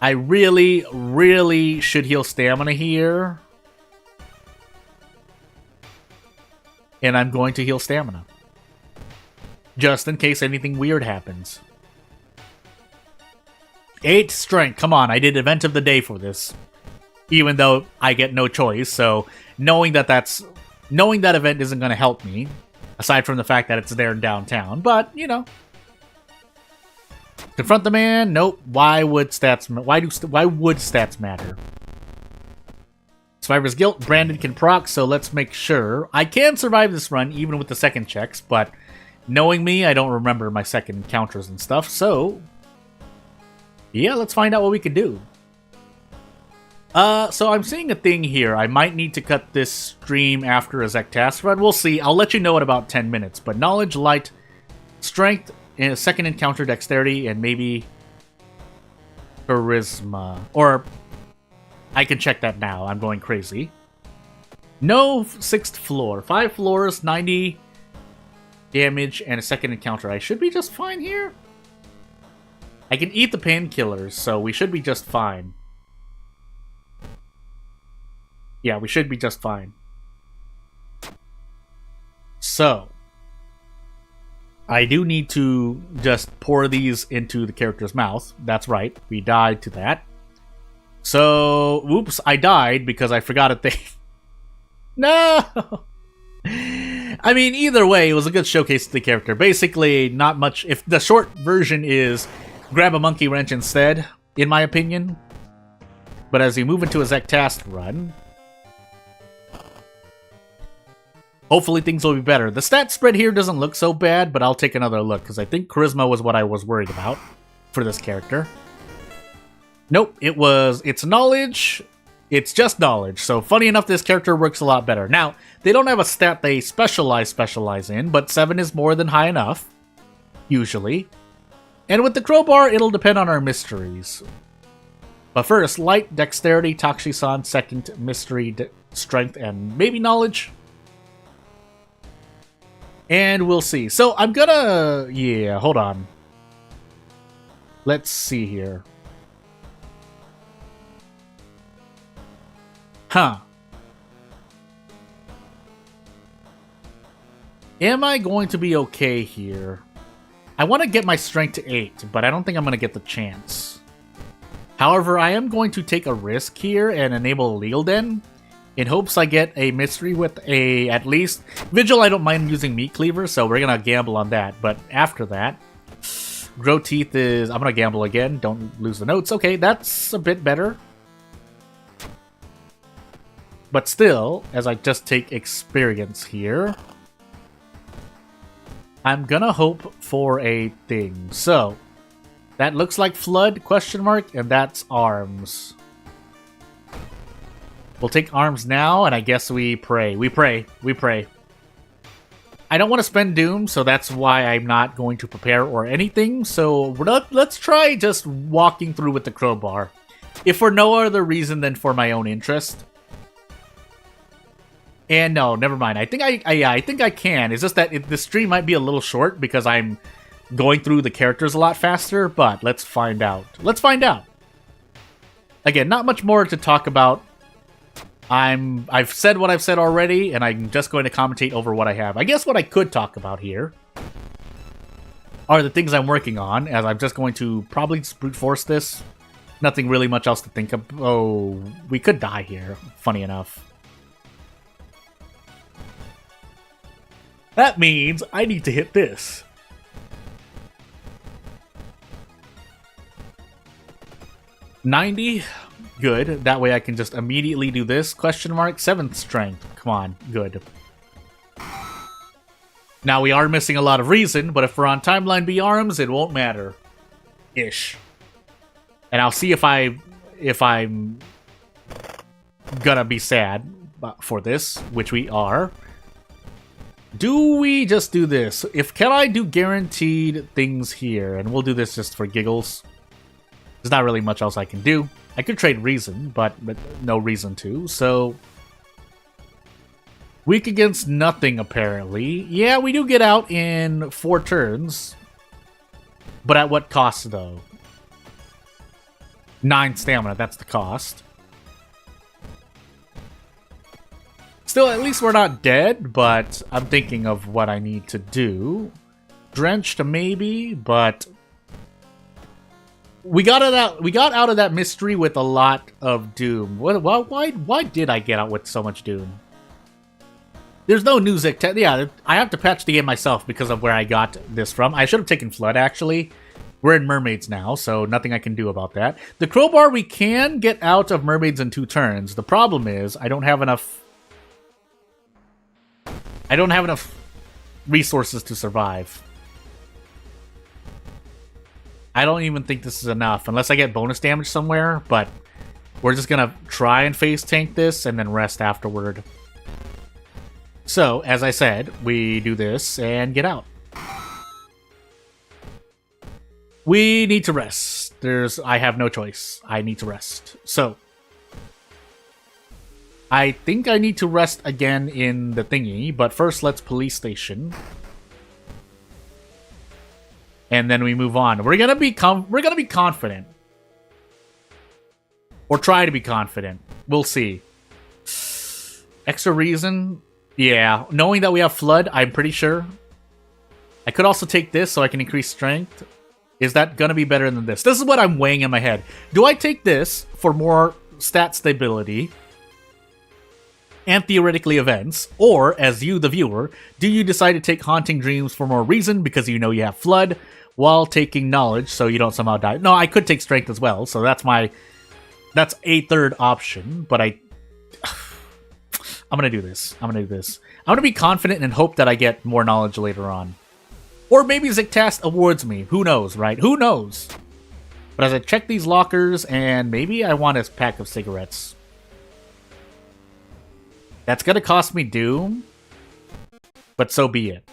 I really, really should heal stamina here. And I'm going to heal stamina. Just in case anything weird happens. 8 strength. Come on, I did event of the day for this. Even though I get no choice, so knowing that event isn't going to help me, aside from the fact that it's there in downtown, but, you know. Confront the man? Nope. Why would stats matter? Survivor's Guilt, Brandon can proc, so let's make sure. I can survive this run, even with the second checks, but knowing me, I don't remember my second encounters and stuff, so... Yeah, let's find out what we can do. So I'm seeing a thing here. I might need to cut this stream after a Zek task run. We'll see. I'll let you know in about 10 minutes. But knowledge, light, strength, and a second encounter, dexterity, and maybe charisma. Or I can check that now. I'm going crazy. No 6th floor. 5 floors, 90 damage, and a second encounter. I should be just fine here. I can eat the painkillers, so we should be just fine. Yeah, we should be just fine. So, I do need to just pour these into the character's mouth. That's right, we died to that. So, oops, I died because I forgot a thing. No! I mean, either way, it was a good showcase to the character. Basically, not much. If the short version is grab a monkey wrench instead, in my opinion. But as you move into a Zek task run, hopefully things will be better. The stat spread here doesn't look so bad, but I'll take another look, because I think charisma was what I was worried about for this character. Nope, it's knowledge. It's just knowledge. So funny enough, this character works a lot better. Now, they don't have a stat they specialize in, but 7 is more than high enough, usually. And with the crowbar, it'll depend on our mysteries. But first, light, dexterity, Takshisan, second, mystery, strength, and maybe knowledge. And we'll see. So I'm gonna... Yeah, hold on. Let's see here. Huh. Am I going to be okay here? I want to get my strength to 8, but I don't think I'm going to get the chance. However, I am going to take a risk here and enable Legal Den in hopes I get a mystery with a, at least... Vigil, I don't mind using Meat Cleaver, so we're going to gamble on that. But after that, Grow Teeth is... I'm going to gamble again. Don't lose the notes. Okay, that's a bit better. But still, as I just take experience here, I'm gonna hope for a thing. So, that looks like Flood, question mark, and that's Arms. We'll take Arms now, and I guess we pray. We pray. We pray. I don't want to spend Doom, so that's why I'm not going to prepare or anything. So, let's try just walking through with the crowbar. If for no other reason than for my own interest. And no, never mind. I think I think I can. It's just that the stream might be a little short because I'm going through the characters a lot faster, but let's find out. Let's find out. Again, not much more to talk about. I've said what I've said already, and I'm just going to commentate over what I have. I guess what I could talk about here are the things I'm working on, as I'm just going to probably brute force this. Nothing really much else to think of. Oh, we could die here, funny enough. That means I need to hit this. $90. Good. That way I can just immediately do this. Question mark. 7th strength. Come on. Good. Now we are missing a lot of reason, but if we're on Timeline B Arms, it won't matter. Ish. And I'll see if I'm gonna be sad for this, which we are. Do we just do this? Can I do guaranteed things here? And we'll do this just for giggles. There's not really much else I can do. I could trade reason, but no reason to, so... Weak against nothing, apparently. Yeah, we do get out in 4 turns. But at what cost, though? 9 stamina, that's the cost. Still, at least we're not dead, but I'm thinking of what I need to do. Drenched, maybe, but... We got out of that mystery with a lot of Doom. Why did I get out with so much Doom? There's no new Zek. Yeah, I have to patch the game myself because of where I got this from. I should have taken Flood, actually. We're in Mermaids now, so nothing I can do about that. The crowbar, we can get out of Mermaids in 2 turns. The problem is, I don't have enough resources to survive. I don't even think this is enough, unless I get bonus damage somewhere, but we're just gonna try and face tank this and then rest afterward. So, as I said, we do this and get out. We need to rest. I have no choice. I need to rest. So, I think I need to rest again in the thingy, but first let's police station. And then we move on. We're gonna be confident. Or try to be confident. We'll see. Extra reason? Yeah. Knowing that we have Flood, I'm pretty sure. I could also take this so I can increase strength. Is that gonna be better than this? This is what I'm weighing in my head. Do I take this for more stat stability and theoretically events? Or, as you, the viewer, do you decide to take Haunting Dreams for more reason because you know you have Flood, while taking Knowledge so you don't somehow die? No, I could take Strength as well, so that's a third option, but I'm gonna do this. I'm gonna be confident and hope that I get more knowledge later on. Or maybe Zictast awards me. Who knows, right? Who knows? But as I check these lockers, and maybe I want a pack of cigarettes. That's gonna cost me Doom, but so be it.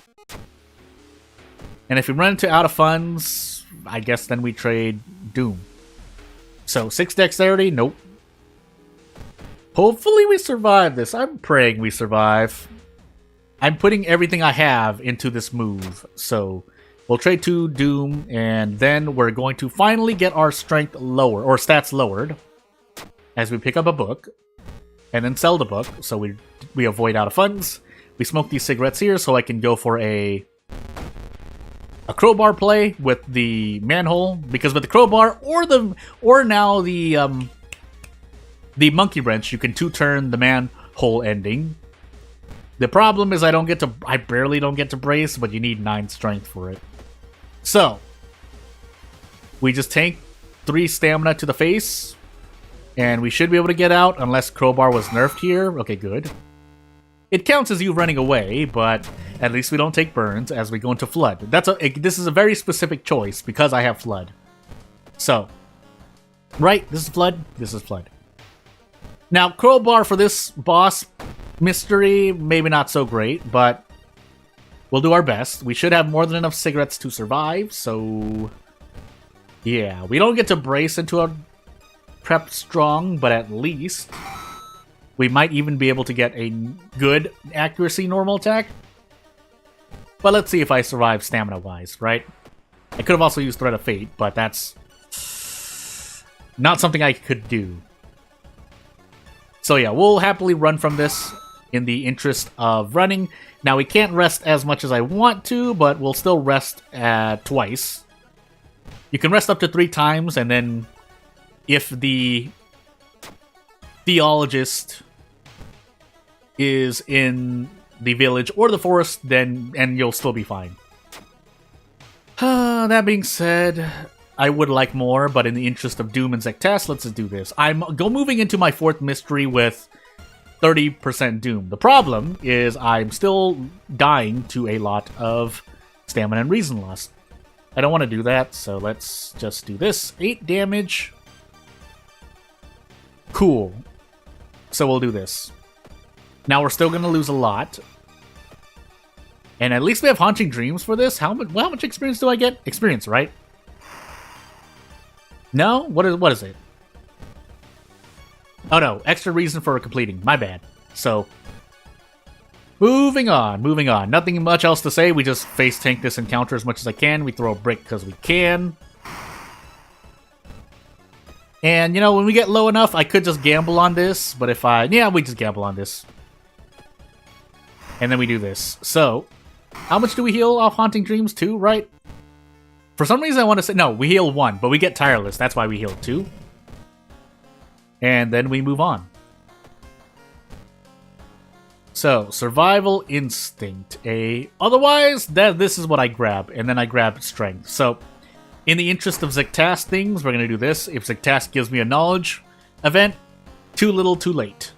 And if we run into out of funds, I guess then we trade Doom. So, 6 dexterity? Nope. Hopefully we survive this. I'm praying we survive. I'm putting everything I have into this move. So, we'll trade 2 Doom, and then we're going to finally get our strength lower, or stats lowered, as we pick up a book, and then sell the book, so we avoid out of funds. We smoke these cigarettes here, so I can go for a crowbar play with the manhole, because with the crowbar or now the monkey wrench, you can 2-turn the manhole ending. The problem is I barely don't get to brace, but you need 9 strength for it. So we just tank 3 stamina to the face, and we should be able to get out unless crowbar was nerfed here. Okay, good. It counts as you running away, but at least we don't take burns as we go into Flood. This is a very specific choice because I have Flood. So, right, this is Flood, this is Flood. Now, crowbar for this boss mystery, maybe not so great, but we'll do our best. We should have more than enough cigarettes to survive, so yeah. We don't get to brace into a prep strong, but at least we might even be able to get a good accuracy normal attack. But let's see if I survive stamina-wise, right? I could have also used Thread of Fate, but that's not something I could do. So yeah, we'll happily run from this in the interest of running. Now, we can't rest as much as I want to, but we'll still rest twice. You can rest up to 3 times, and then if the theologist is in the village or the forest, then you'll still be fine. That being said, I would like more, but in the interest of Doom and Zectast, let's just do this. I'm moving into my 4th mystery with 30% Doom. The problem is I'm still dying to a lot of stamina and reason loss. I don't want to do that, so let's just do this. 8 damage. Cool. So we'll do this. Now we're still going to lose a lot. And at least we have Haunting Dreams for this. How much experience do I get? Experience, right? No? What is it? Oh no, extra reason for completing. My bad. So, moving on. Nothing much else to say. We just face tank this encounter as much as I can. We throw a brick because we can. And, you know, when we get low enough, I could just gamble on this. But if we just gamble on this. And then we do this. So, how much do we heal off Haunting Dreams? 2, right? For some reason I want to say, no, we heal 1, but we get Tireless. That's why we heal 2. And then we move on. So, Survival Instinct. Otherwise, this is what I grab. And then I grab Strength. So, in the interest of Zectast things, we're going to do this. If Zectast gives me a Knowledge event, too little, too late.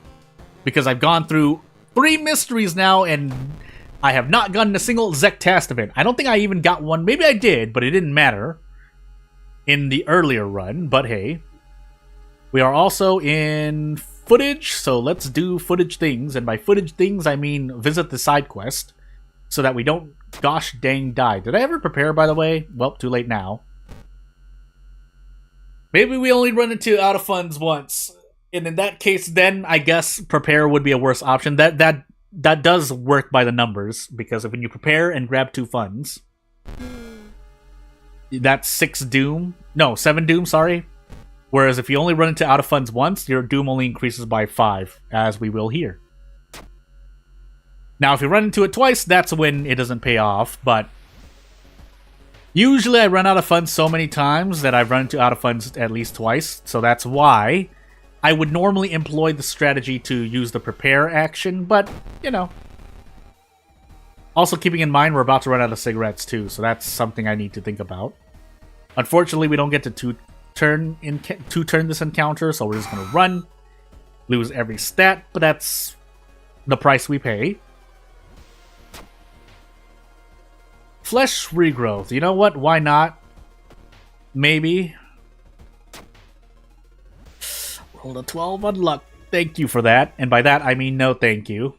Because I've gone through 3 mysteries now, and I have not gotten a single Zectast event. I don't think I even got one. Maybe I did, but it didn't matter. in the earlier run, but hey. We are also in footage, so let's do footage things. And by footage things, I mean visit the side quest, so that we don't gosh dang die. Did I ever prepare, by the way? Well, too late now. Maybe we only run into out of funds once. And in that case, then I guess prepare would be a worse option. That does work by the numbers, because when you prepare and grab 2 funds, that's 6 doom. No, 7 doom, sorry. Whereas if you only run into out of funds once, your doom only increases by 5, as we will here. Now, if you run into it twice, that's when it doesn't pay off, but usually I run out of funds so many times that I've run into out of funds at least twice, so that's why I would normally employ the strategy to use the prepare action, but, you know. Also keeping in mind we're about to run out of cigarettes too, so that's something I need to think about. Unfortunately, we don't get to two-turn this encounter, so we're just going to run, lose every stat, but that's the price we pay. Flesh regrowth. You know what? Why not? Maybe. Rolled a 12 on luck. Thank you for that. And by that, I mean no thank you.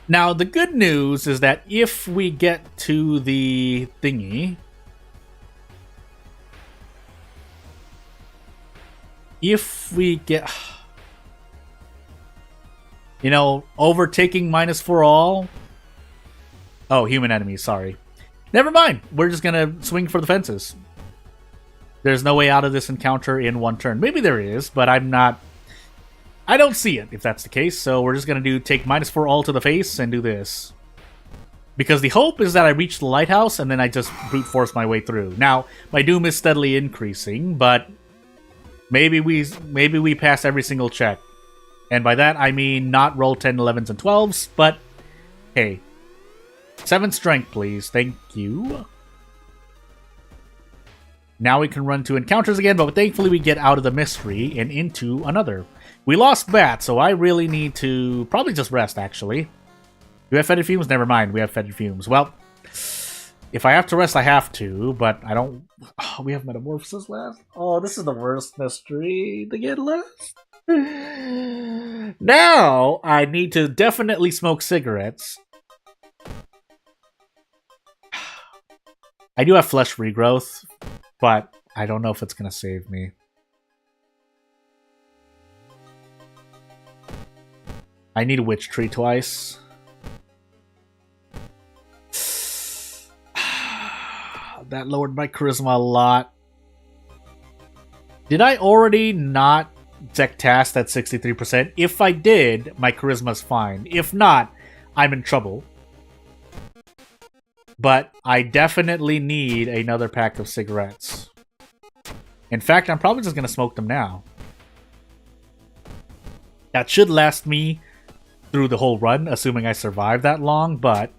Now, the good news is that if we get to the thingy... If we get... You know, overtaking minus for all... Oh, human enemies, sorry. Never mind. We're just gonna swing for the fences. There's no way out of this encounter in 1 turn. Maybe there is, but I'm not... I don't see it, if that's the case, so we're just gonna take minus 4 all to the face and do this. Because the hope is that I reach the lighthouse and then I just brute force my way through. Now, my doom is steadily increasing, but maybe we pass every single check. And by that, I mean not roll 10, 11s, and 12s, but hey. 7 strength, please. Thank you. Now we can run to encounters again, but thankfully we get out of the mystery and into another. We lost Bat, so I really need to probably just rest, actually. Do we have fetid fumes? Never mind, we have fetid fumes. Well, if I have to rest, I have to, but I don't... Oh, we have metamorphosis left? Oh, this is the worst mystery to get left. Now, I need to definitely smoke cigarettes. I do have flesh regrowth, but I don't know if it's going to save me. I need a witch tree twice. That lowered my charisma a lot. Did I already not deck task at 63%? If I did, my charisma's fine. If not, I'm in trouble. But I definitely need another pack of cigarettes. In fact, I'm probably just going to smoke them now. That should last me through the whole run, assuming I survive that long, but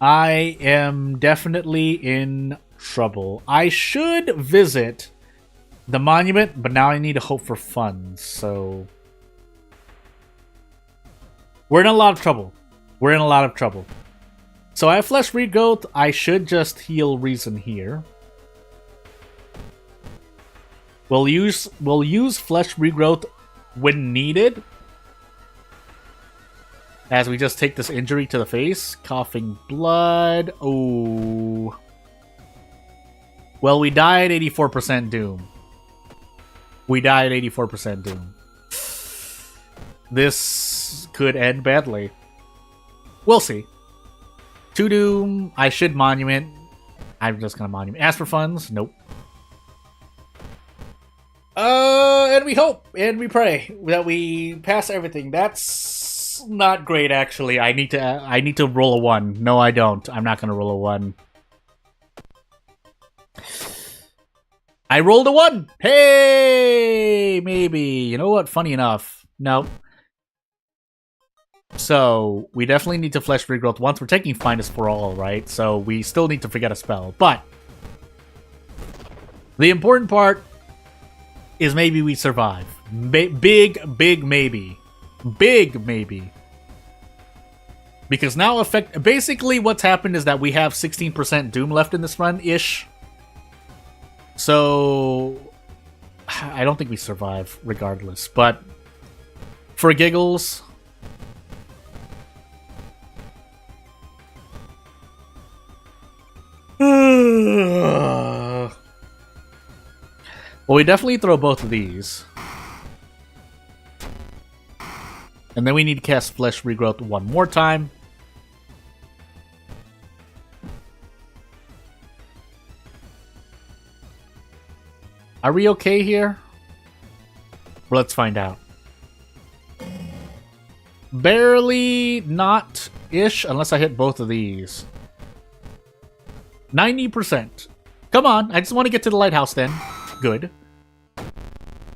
I am definitely in trouble. I should visit the monument, but now I need to hope for funds, so... We're in a lot of trouble. We're in a lot of trouble. So I have flesh regrowth. I should just heal reason here. We'll use flesh regrowth when needed. As we just take this injury to the face. Coughing blood. Oh. Well, we die at 84% doom. We die at 84% doom. This could end badly. We'll see. 2 doom. I should monument. I'm just gonna monument. Ask for funds. Nope. And we hope and we pray that we pass everything. That's not great, actually. I need to roll a 1. No, I don't. I'm not gonna roll a 1. I rolled a 1. Hey, maybe. You know what? Funny enough. Nope. So, we definitely need to flesh regrowth once. We're taking Finest for All, right? So, we still need to forget a spell. But, the important part is maybe we survive. Big maybe. Big maybe. Because now basically what's happened is that we have 16% Doom left in this run-ish. So I don't think we survive regardless, but for giggles, well, we definitely throw both of these. And then we need to cast Flesh Regrowth one more time. Are we okay here? Well, let's find out. Barely not-ish, unless I hit both of these. 90%. Come on, I just want to get to the lighthouse then. Good.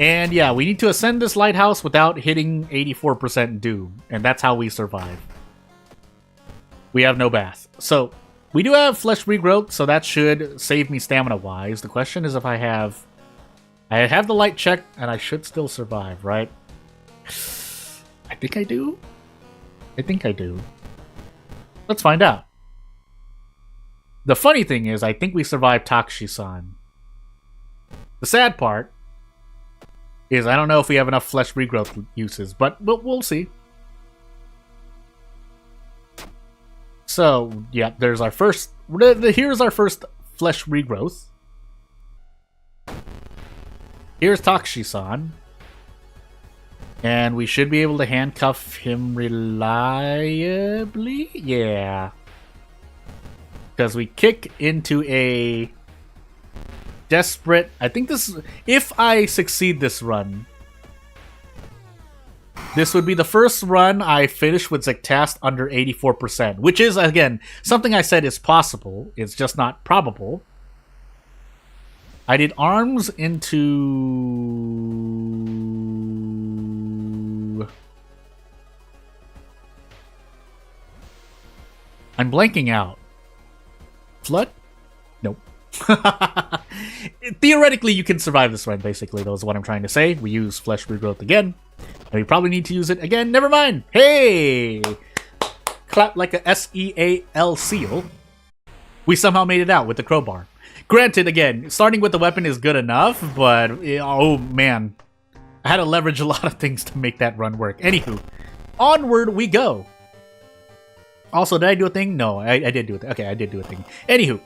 And yeah, we need to ascend this lighthouse without hitting 84% Doom. And that's how we survive. We have no bath. So, we do have Flesh Regrowth, so that should save me stamina-wise. The question is if I have... I have the light check, and I should still survive, right? I think I do. I think I do. Let's find out. The funny thing is, I think we survived Takushi-san. The sad part is I don't know if we have enough Flesh Regrowth uses, but we'll see. So, yeah, there's our first... Here's our first Flesh Regrowth. Here's Takushi-san. And we should be able to handcuff him reliably? Yeah. Because we kick into a desperate... I think this... If I succeed this run, this would be the first run I finish with Zectast under 84%. Which is, again, something I said is possible. It's just not probable. I did arms into... I'm blanking out. Flood? Nope. Theoretically, you can survive this run, basically. That was what I'm trying to say. We use Flesh Regrowth again. And we probably need to use it again. Never mind. Hey! Clap like a SEAL seal. We somehow made it out with the crowbar. Granted, again, starting with the weapon is good enough, but... Oh, man. I had to leverage a lot of things to make that run work. Anywho, onward we go. Also, did I do a thing? No, I did do a thing. Okay, I did do a thing. Anywho.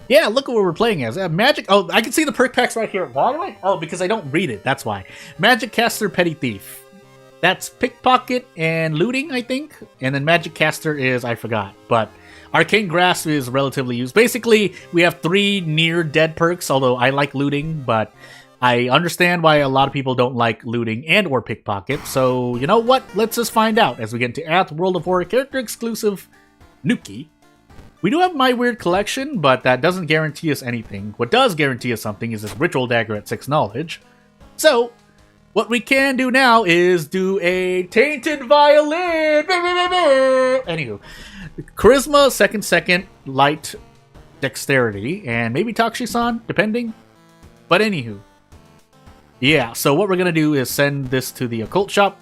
Yeah, look at what we're playing as. Magic... Oh, I can see the perk packs right here. Why do I? Oh, because I don't read it. That's why. Magic Caster, Petty Thief. That's pickpocket and looting, I think. And then Magic Caster is... I forgot. But Arcane Grasp is relatively used. Basically, we have 3 near-dead perks, although I like looting, but I understand why a lot of people don't like looting and or pickpocket. So, you know what? Let's just find out as we get into Ath World of Horror character-exclusive Nuki. We do have My Weird Collection, but that doesn't guarantee us anything. What does guarantee us something is this Ritual Dagger at 6 Knowledge. So, what we can do now is do a Tainted Violin! Anywho, Charisma, second, Light, Dexterity, and maybe Takushi-san, depending. But anywho. Yeah, so what we're going to do is send this to the Occult Shop.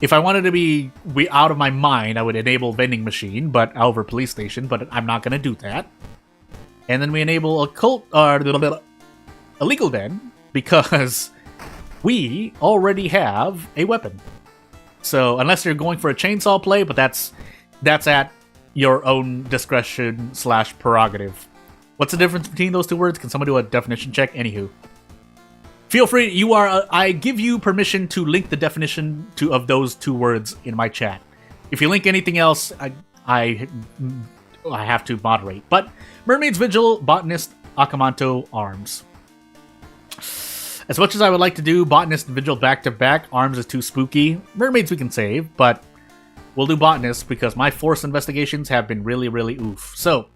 If I wanted to be out of my mind, I would enable Vending Machine, but over Police Station, but I'm not going to do that. And then we enable Illegal Den, because we already have a weapon. So, unless you're going for a chainsaw play, but that's at your own discretion / prerogative. What's the difference between those 2 words? Can someone do a definition check? Anywho. Feel free, I give you permission to link the definition of those 2 words in my chat. If you link anything else, I have to moderate. But Mermaid's Vigil, Botanist, Akamanto, Arms. As much as I would like to do Botanist and Vigil back-to-back, Arms is too spooky. Mermaids we can save, but we'll do Botanist because my Force investigations have been really, really oof. So,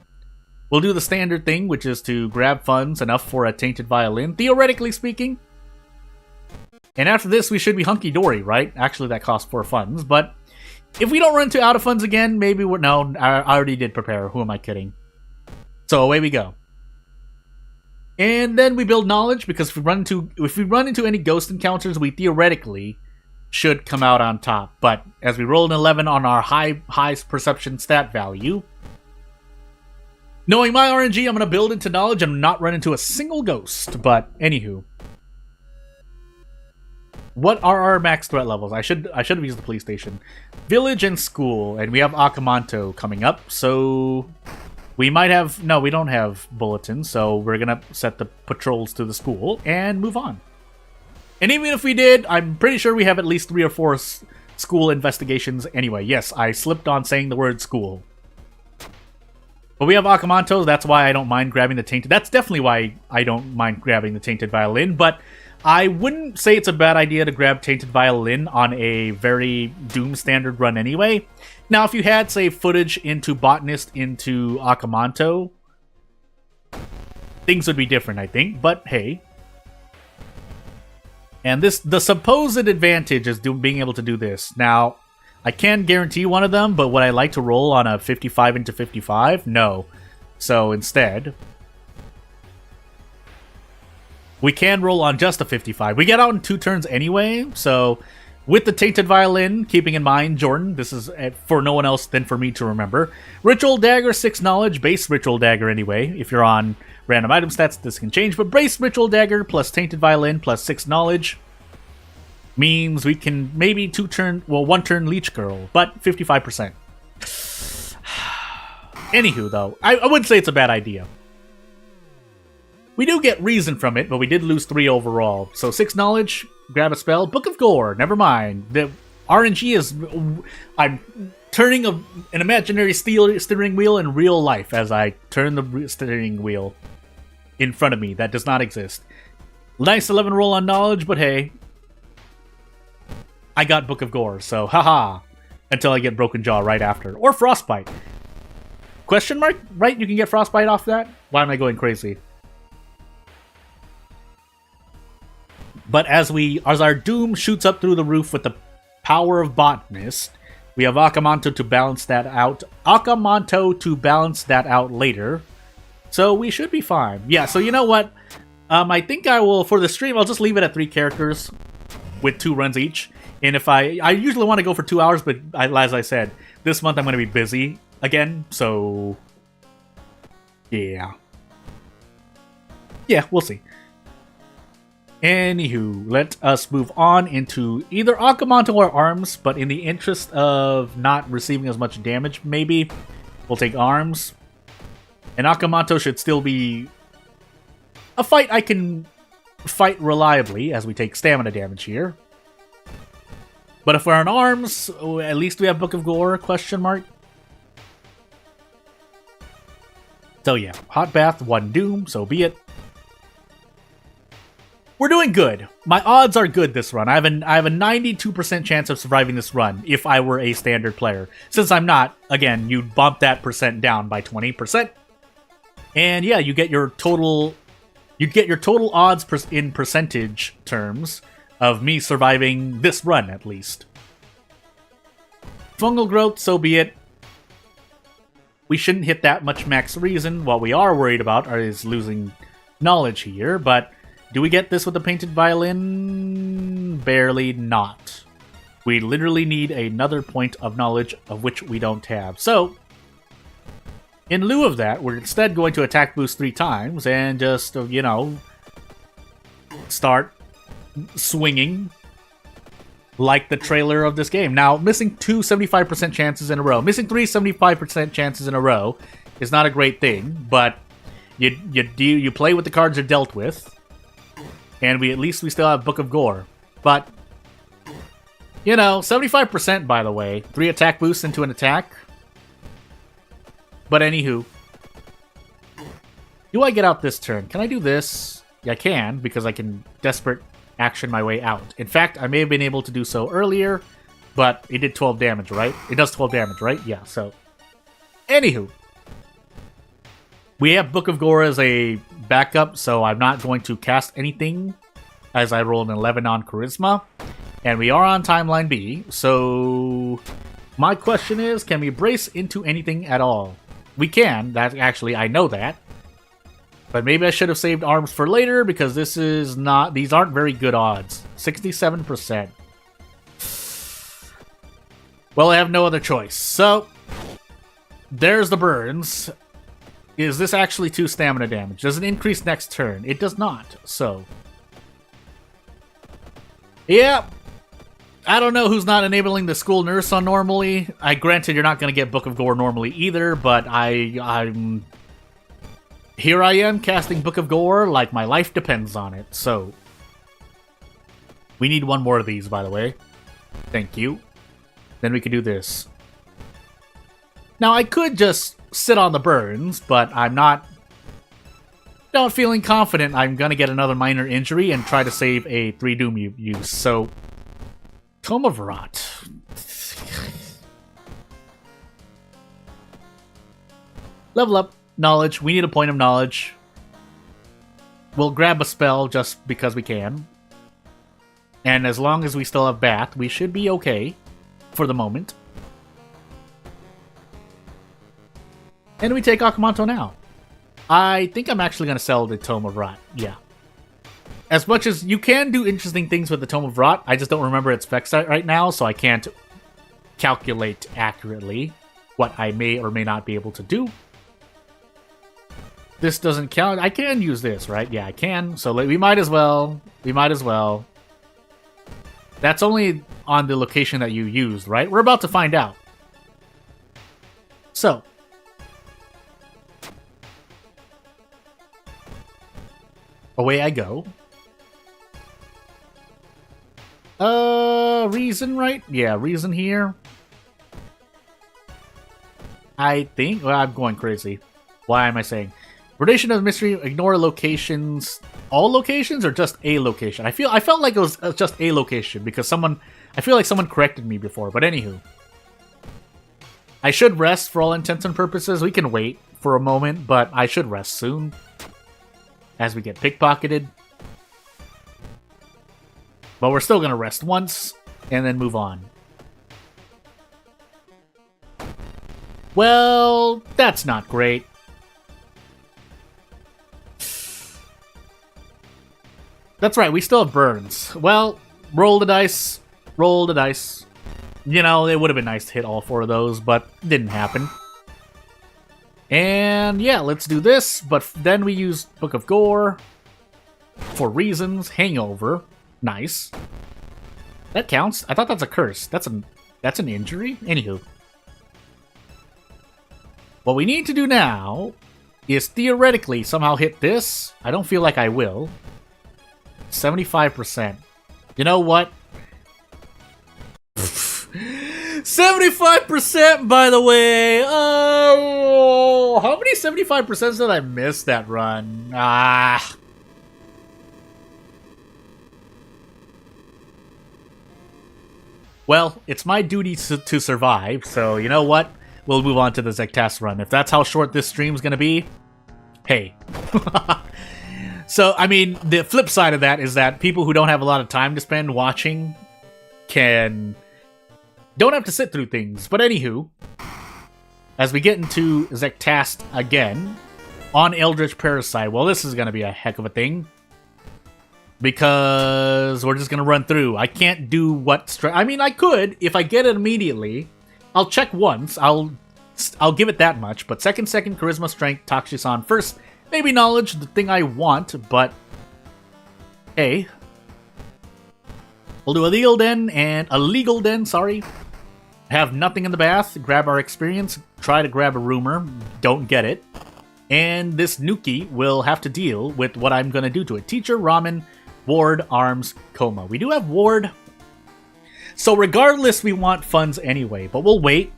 we'll do the standard thing, which is to grab funds enough for a Tainted Violin, theoretically speaking. And after this, we should be hunky-dory, right? Actually, that costs 4 funds, but if we don't run out of funds again, maybe we're... No, I already did prepare. Who am I kidding? So away we go. And then we build knowledge, because if we run into any ghost encounters, we theoretically should come out on top. But as we roll an 11 on our high perception stat value, knowing my RNG, I'm going to build into knowledge and not run into a single ghost. But anywho, what are our max threat levels? I should have used the police station, village, and school, and we have Akamanto coming up. So we might have we don't have bulletins, so we're gonna set the patrols to the school and move on. And even if we did, I'm pretty sure we have at least 3 or 4 school investigations anyway. Yes, I slipped on saying the word school. But we have Akamantos, that's why I don't mind grabbing the Tainted. That's definitely why I don't mind grabbing the Tainted Violin, but I wouldn't say it's a bad idea to grab Tainted Violin on a very Doom standard run anyway. Now, if you had, say, footage into Botanist into Akamanto, things would be different, I think, but hey. And the supposed advantage is being able to do this. Now, I can guarantee one of them, but would I like to roll on a 55 into 55? No. So instead, we can roll on just a 55. We get out in 2 turns anyway, so with the Tainted Violin, keeping in mind, Jordan, this is for no one else than for me to remember. Ritual Dagger, 6 knowledge, base Ritual Dagger anyway. If you're on random item stats, this can change, but base Ritual Dagger plus Tainted Violin plus 6 knowledge means we can maybe 1 turn Leech Girl, but 55%. Anywho, though, I wouldn't say it's a bad idea. We do get reason from it, but we did lose 3 overall. So 6 knowledge, grab a spell. Book of Gore, never mind. The RNG is... I'm turning an imaginary steering wheel in real life as I turn the steering wheel in front of me. That does not exist. Nice 11 roll on knowledge, but hey. I got Book of Gore, so haha. Until I get Broken Jaw right after. Or Frostbite. Question mark? Right? You can get Frostbite off that? Why am I going crazy? But as our Doom shoots up through the roof with the power of Botanist, we have Akamanto to balance that out. Later. So we should be fine. Yeah, so you know what? I think I will, for the stream, I'll just leave it at 3 characters with 2 runs each. And if I usually want to go for 2 hours, but as I said, this month I'm going to be busy again, so yeah. Yeah, we'll see. Anywho, let us move on into either Akamanto or Arms, but in the interest of not receiving as much damage, maybe we'll take Arms. And Akamanto should still be a fight I can fight reliably, as we take stamina damage here. But if we're on Arms, at least we have Book of Gore, question mark. So yeah, Hot Bath, 1 Doom, so be it. We're doing good. My odds are good this run. I have a 92% chance of surviving this run if I were a standard player. Since I'm not, again, you bump that percent down by 20%. And yeah, you get your total odds in percentage terms of me surviving this run at least. Fungal growth, so be it. We shouldn't hit that much max reason. What we are worried about is losing knowledge here, but do we get this with the Painted Violin? Barely not. We literally need another point of knowledge, of which we don't have. So, in lieu of that, we're instead going to attack boost 3 times and just, you know, start swinging like the trailer of this game. Now, missing 2 75% chances in a row, missing 3 75% chances in a row is not a great thing, but you play with the cards you're dealt with. And at least we still have Book of Gore. But, you know, 75%, by the way. 3 attack boosts into an attack. But anywho. Do I get out this turn? Can I do this? Yeah, I can, because I can desperate action my way out. In fact, I may have been able to do so earlier, but it did 12 damage, right? It does 12 damage, right? Yeah, so. Anywho. We have Book of Gore as a backup, so I'm not going to cast anything as I roll an 11 on Charisma. And we are on Timeline B, so my question is, can we brace into anything at all? We can, actually, I know that. But maybe I should have saved Arms for later, because these aren't very good odds. 67%. Well, I have no other choice. So, there's the burns. Is this actually 2 stamina damage? Does it increase next turn? It does not, so... Yeah, I don't know who's not enabling the school nurse on normally. Granted, you're not going to get Book of Gore normally either, but I'm... Here I am casting Book of Gore like my life depends on it, so... We need one more of these, by the way. Thank you. Then we can do this. Now, I could just sit on the burns, but I'm not feeling confident I'm going to get another minor injury and try to save a 3 Doom use, so... Tome of Rot. Level up. Knowledge. We need a point of knowledge. We'll grab a spell just because we can. And as long as we still have Bath, we should be okay for the moment. And we take Akamanto now. I think I'm actually going to sell the Tome of Rot. Yeah. As much as you can do interesting things with the Tome of Rot, I just don't remember its effects right now, so I can't calculate accurately what I may or may not be able to do. This doesn't count. I can use this, right? Yeah, I can. So we might as well. We might as well. That's only on the location that you used, right? We're about to find out. So. Away I go. Reason, right? Yeah, reason here. I think... Well, I'm going crazy. Why am I saying? Predation of Mystery, ignore locations. All locations or just a location? I felt like it was just a location because someone... I feel like someone corrected me before, but anywho. I should rest for all intents and purposes. We can wait for a moment, but I should rest soon. As we get pickpocketed. But we're still going to rest once, and then move on. Well, that's not great. That's right, we still have burns. Well, roll the dice. Roll the dice. You know, it would have been nice to hit all 4 of those, but didn't happen. And yeah, let's do this, but then we use Book of Gore for reasons. Hangover. Nice. That counts. I thought that's a curse. That's an injury? Anywho. What we need to do now is theoretically somehow hit this. I don't feel like I will. 75%. You know what? 75%, by the way. Oh, how many 75% did I miss that run? Ah. Well, it's my duty to survive, so you know what? We'll move on to the Zektas run. If that's how short this stream's gonna be, hey. So, I mean, the flip side of that is that people who don't have a lot of time to spend watching don't have to sit through things. But anywho, as we get into Zektast again, on Eldritch Parasite, well, this is going to be a heck of a thing. Because we're just going to run through. I can't do what... I mean, I could. If I get it immediately, I'll check once. I'll give it that much. But second, Charisma, Strength, Takshisan. First, maybe Knowledge, the thing I want. But, hey. We'll do a legal den, sorry. Have nothing in the bath. Grab our experience. Try to grab a rumor. Don't get it. And this Nuki will have to deal with what I'm going to do to it. Teacher, Ramen, Ward, Arms, Coma. We do have Ward. So regardless, we want funds anyway. But we'll wait.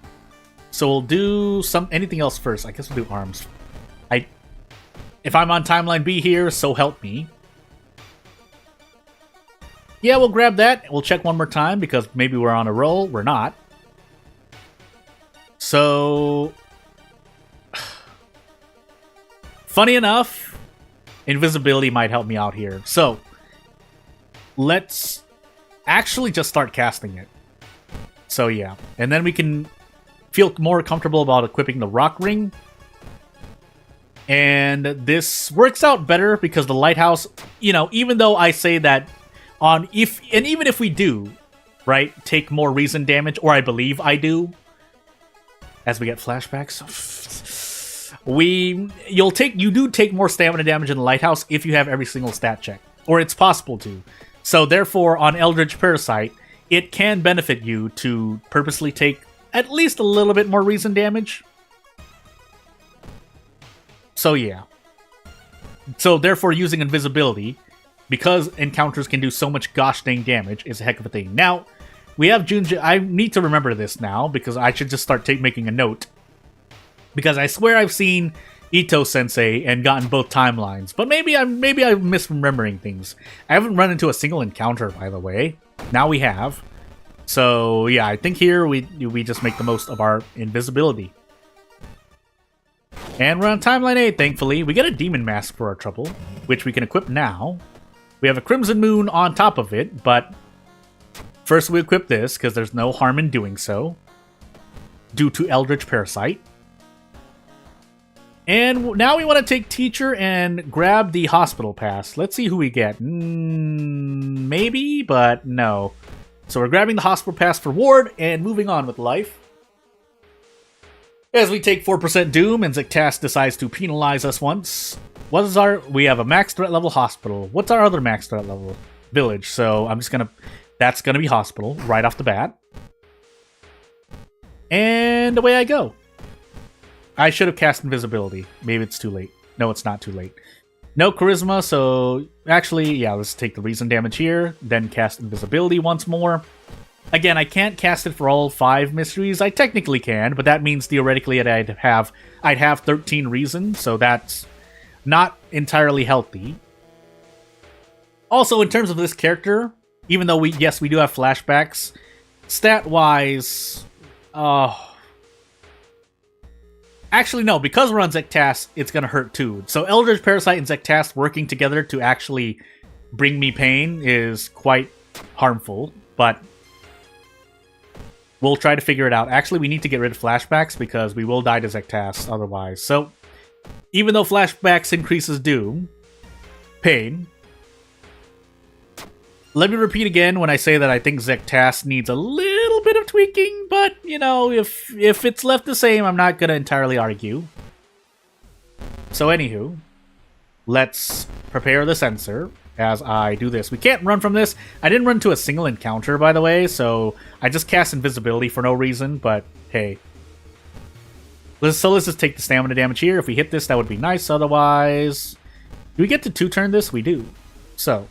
So we'll do anything else first. I guess we'll do Arms. If I'm on Timeline B here, so help me. Yeah, we'll grab that. We'll check one more time because maybe we're on a roll. We're not. So... Funny enough, invisibility might help me out here. So, let's actually just start casting it. So yeah, and then we can feel more comfortable about equipping the rock ring. And this works out better because the lighthouse, you know, even though I say that even if we do, right? Take more reason damage, or I believe I do. As we get flashbacks, you do take more stamina damage in the lighthouse if you have every single stat check, or it's possible to. So therefore, on Eldritch Parasite, it can benefit you to purposely take at least a little bit more reason damage. So yeah. So therefore, using invisibility, because encounters can do so much gosh dang damage, is a heck of a thing. Now, we have Junji. I need to remember this now, because I should just start making a note. Because I swear I've seen Ito-sensei and gotten both timelines. But maybe I'm misremembering things. I haven't run into a single encounter, by the way. Now we have. So yeah, I think here we just make the most of our invisibility. And we're on timeline 8, thankfully. We get a demon mask for our trouble, which we can equip now. We have a Crimson Moon on top of it, but first we equip this, because there's no harm in doing so, due to Eldritch Parasite. And now we want to take Teacher and grab the hospital pass. Let's see who we get. Maybe, but no. So we're grabbing the hospital pass for Ward and moving on with life. As we take 4% Doom and Zektas decides to penalize us once. What is we have a max threat level hospital. What's our other max threat level? Village. So I'm just that's gonna be hospital right off the bat. And away I go. I should have cast invisibility. Maybe it's too late. No, it's not too late. No charisma, so actually, yeah, let's take the reason damage here, then cast invisibility once more. Again, I can't cast it for all 5 mysteries. I technically can, but that means theoretically I'd have 13 reason, so that's not entirely healthy. Also, in terms of this character, even though we do have flashbacks, stat-wise, actually, no, because we're on Zektas, it's gonna hurt too. So Eldritch Parasite and Zektas working together to actually bring me pain is quite harmful, but we'll try to figure it out. Actually, we need to get rid of flashbacks because we will die to Zektas otherwise. So, even though flashbacks increases pain, let me repeat again when I say that I think Zektas needs a little bit of tweaking, but, you know, if it's left the same, I'm not going to entirely argue. So, anywho, let's prepare the sensor as I do this. We can't run from this. I didn't run to a single encounter, by the way, so I just cast invisibility for no reason, but hey. Let's just take the stamina damage here. If we hit this, that would be nice. Otherwise, do we get to 2-turn this? We do. So,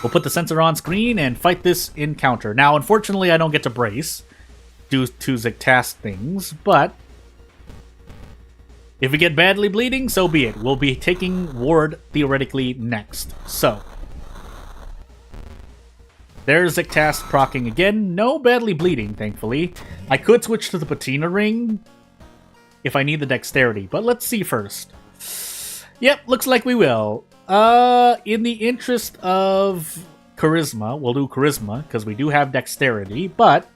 we'll put the sensor on screen and fight this encounter. Now, unfortunately, I don't get to brace due to Zektas things, but if we get badly bleeding, so be it. We'll be taking Ward theoretically next. So, there's Zektas proccing again. No badly bleeding, thankfully. I could switch to the patina ring if I need the dexterity, but let's see first. Yep, looks like we will. In the interest of charisma, we'll do charisma, because we do have dexterity, but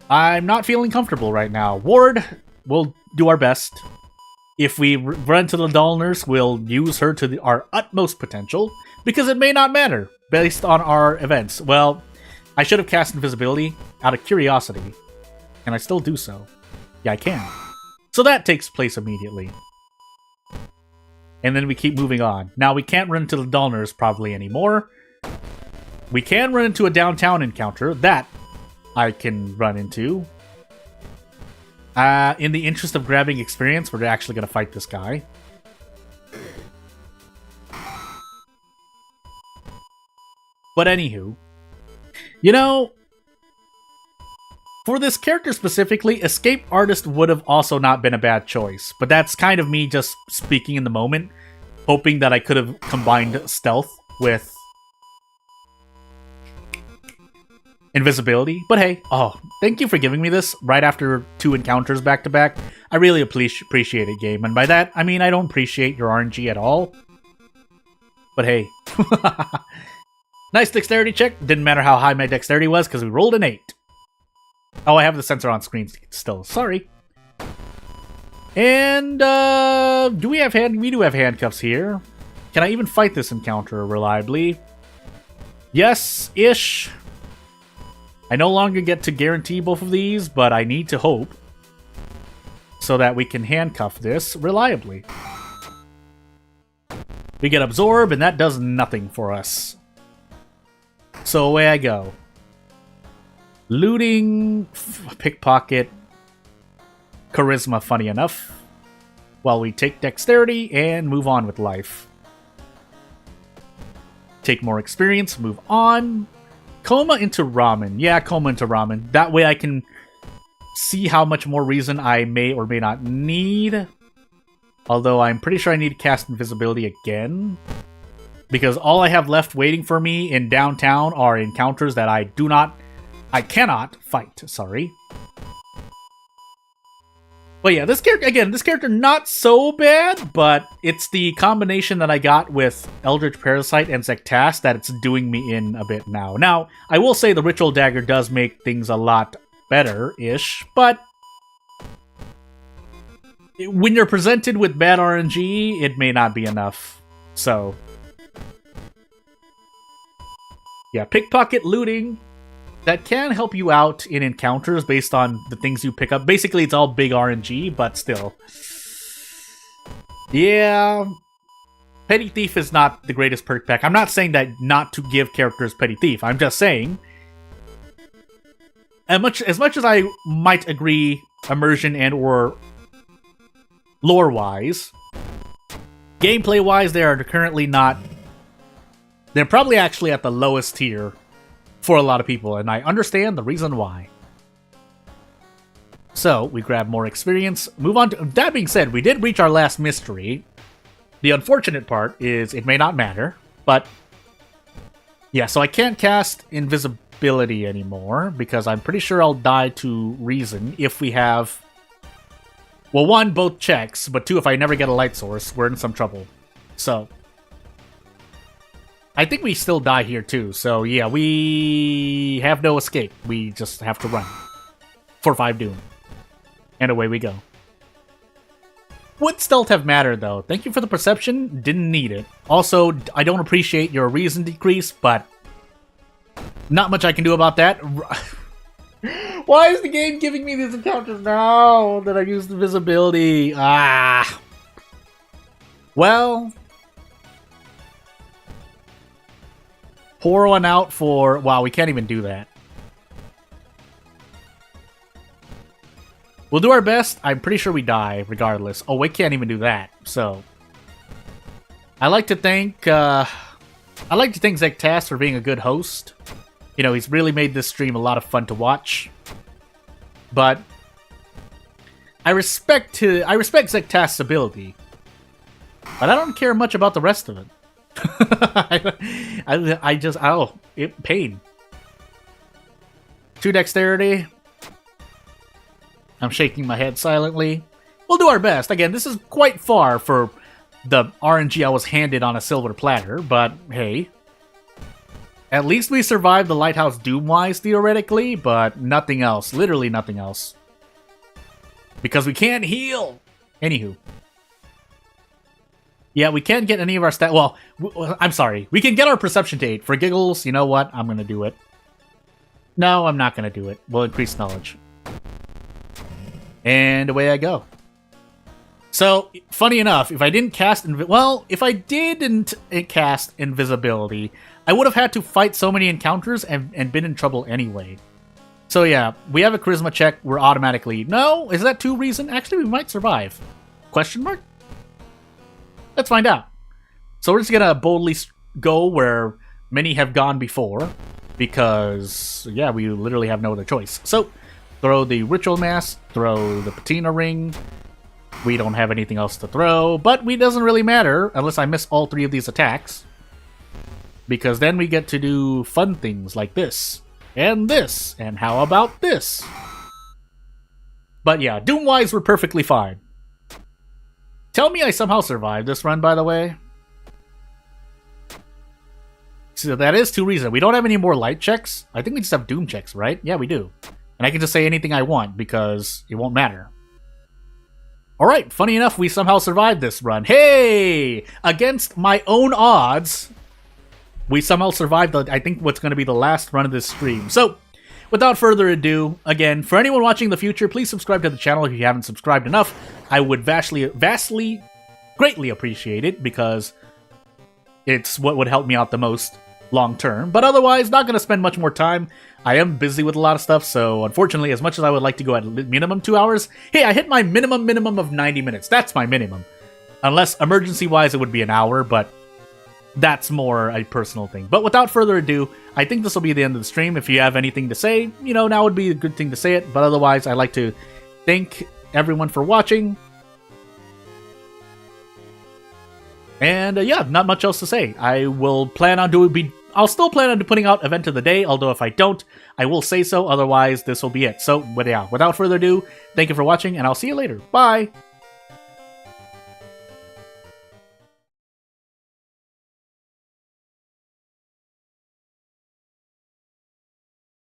I'm not feeling comfortable right now. Ward, we'll do our best. If we run to the doll nurse, we'll use her to our utmost potential, because it may not matter, based on our events. Well, I should have cast invisibility out of curiosity, and I still do so. Yeah, I can. So that takes place immediately. And then we keep moving on. Now, we can't run into the doll nurse probably anymore. We can run into a downtown encounter. That I can run into. In the interest of grabbing experience, we're actually going to fight this guy. But anywho, you know, for this character specifically, Escape Artist would have also not been a bad choice. But that's kind of me just speaking in the moment, hoping that I could have combined stealth with invisibility. But hey, thank you for giving me this right after 2 encounters back to back. I really appreciate it, game. And by that, I mean I don't appreciate your RNG at all. But hey. Nice dexterity check. Didn't matter how high my dexterity was because we rolled an 8. Oh, I have the sensor on screen still. Sorry. And, do we have we do have handcuffs here. Can I even fight this encounter reliably? Yes-ish. I no longer get to guarantee both of these, but I need to hope so that we can handcuff this reliably. We get absorb, and that does nothing for us. So away I go. Looting, pickpocket, charisma, funny enough. While we take dexterity and move on with life. Take more experience, move on. Coma into ramen. Yeah, coma into ramen. That way I can see how much more reason I may or may not need. Although I'm pretty sure I need to cast invisibility again. Because all I have left waiting for me in downtown are encounters that I cannot fight, sorry. But yeah, this character not so bad, but it's the combination that I got with Eldritch Parasite and Zektas that it's doing me in a bit now. Now, I will say the Ritual Dagger does make things a lot better-ish, but when you're presented with bad RNG, it may not be enough. So, yeah, pickpocket looting. That can help you out in encounters based on the things you pick up. Basically, it's all big RNG, but still. Yeah. Petty Thief is not the greatest perk pack. I'm not saying that not to give characters Petty Thief. I'm just saying, as much as I might agree immersion and or lore-wise, gameplay-wise, they are currently not... They're probably actually at the lowest tier for a lot of people, and I understand the reason why. So, we grab more experience, move on to... That being said, we did reach our last mystery. The unfortunate part is it may not matter, but... Yeah, so I can't cast invisibility anymore, because I'm pretty sure I'll die to reason if we have... Well, one, both checks, but two, if I never get a light source, we're in some trouble. So... I think we still die here too, so yeah, we have no escape. We just have to run. For 5 Doom. And away we go. Would stealth have mattered though? Thank you for the perception, didn't need it. Also, I don't appreciate your reason decrease, but not much I can do about that. Why is the game giving me these encounters now that I used invisibility? Ah. Well... Pour one out for... Wow, we can't even do that. We'll do our best. I'm pretty sure we die, regardless. Oh, we can't even do that, so... I like to thank Zektas for being a good host. You know, he's really made this stream a lot of fun to watch. But... I respect Zektas' ability. But I don't care much about the rest of it. Pain. 2 dexterity. I'm shaking my head silently. We'll do our best. Again, this is quite far for the RNG I was handed on a silver platter, but hey. At least we survived the Lighthouse Doom-wise, theoretically, but nothing else. Literally nothing else. Because we can't heal! Anywho. Yeah, we can't get any of our stat... Well, I'm sorry. We can get our perception to 8. For giggles, you know what? I'm going to do it. No, I'm not going to do it. We'll increase knowledge. And away I go. So, funny enough, if I didn't cast... if I didn't cast invisibility, I would have had to fight so many encounters and been in trouble anyway. So yeah, we have a charisma check. We're automatically... No? Is that 2 reason? Actually, we might survive. Question mark? Let's find out. So we're just gonna boldly go where many have gone before, because, yeah, we literally have no other choice. So, throw the Ritual Mask, throw the Patina Ring. We don't have anything else to throw, but it doesn't really matter unless I miss all 3 of these attacks. Because then we get to do fun things like this, and how about this? But yeah, Doom-wise, we're perfectly fine. Tell me I somehow survived this run, by the way. So that is 2 reasons. We don't have any more light checks. I think we just have Doom checks, right? Yeah, we do. And I can just say anything I want, because it won't matter. Alright, funny enough, we somehow survived this run. Hey! Against my own odds, we somehow survived, I think, what's going to be the last run of this stream. So, without further ado, again, for anyone watching in the future, please subscribe to the channel if you haven't subscribed enough. I would vastly, greatly appreciate it, because it's what would help me out the most long term. But otherwise, not going to spend much more time. I am busy with a lot of stuff, so unfortunately, as much as I would like to go at minimum 2 hours, hey, I hit my minimum of 90 minutes. That's my minimum. Unless emergency-wise, it would be an hour, but that's more a personal thing. But without further ado, I think this will be the end of the stream. If you have anything to say, you know, now would be a good thing to say it. But otherwise, I'd like to thank everyone for watching. And yeah, not much else to say. I'll still plan on putting out Event of the Day, although if I don't, I will say so. Otherwise, this will be it. So, but yeah, without further ado, thank you for watching, and I'll see you later. Bye!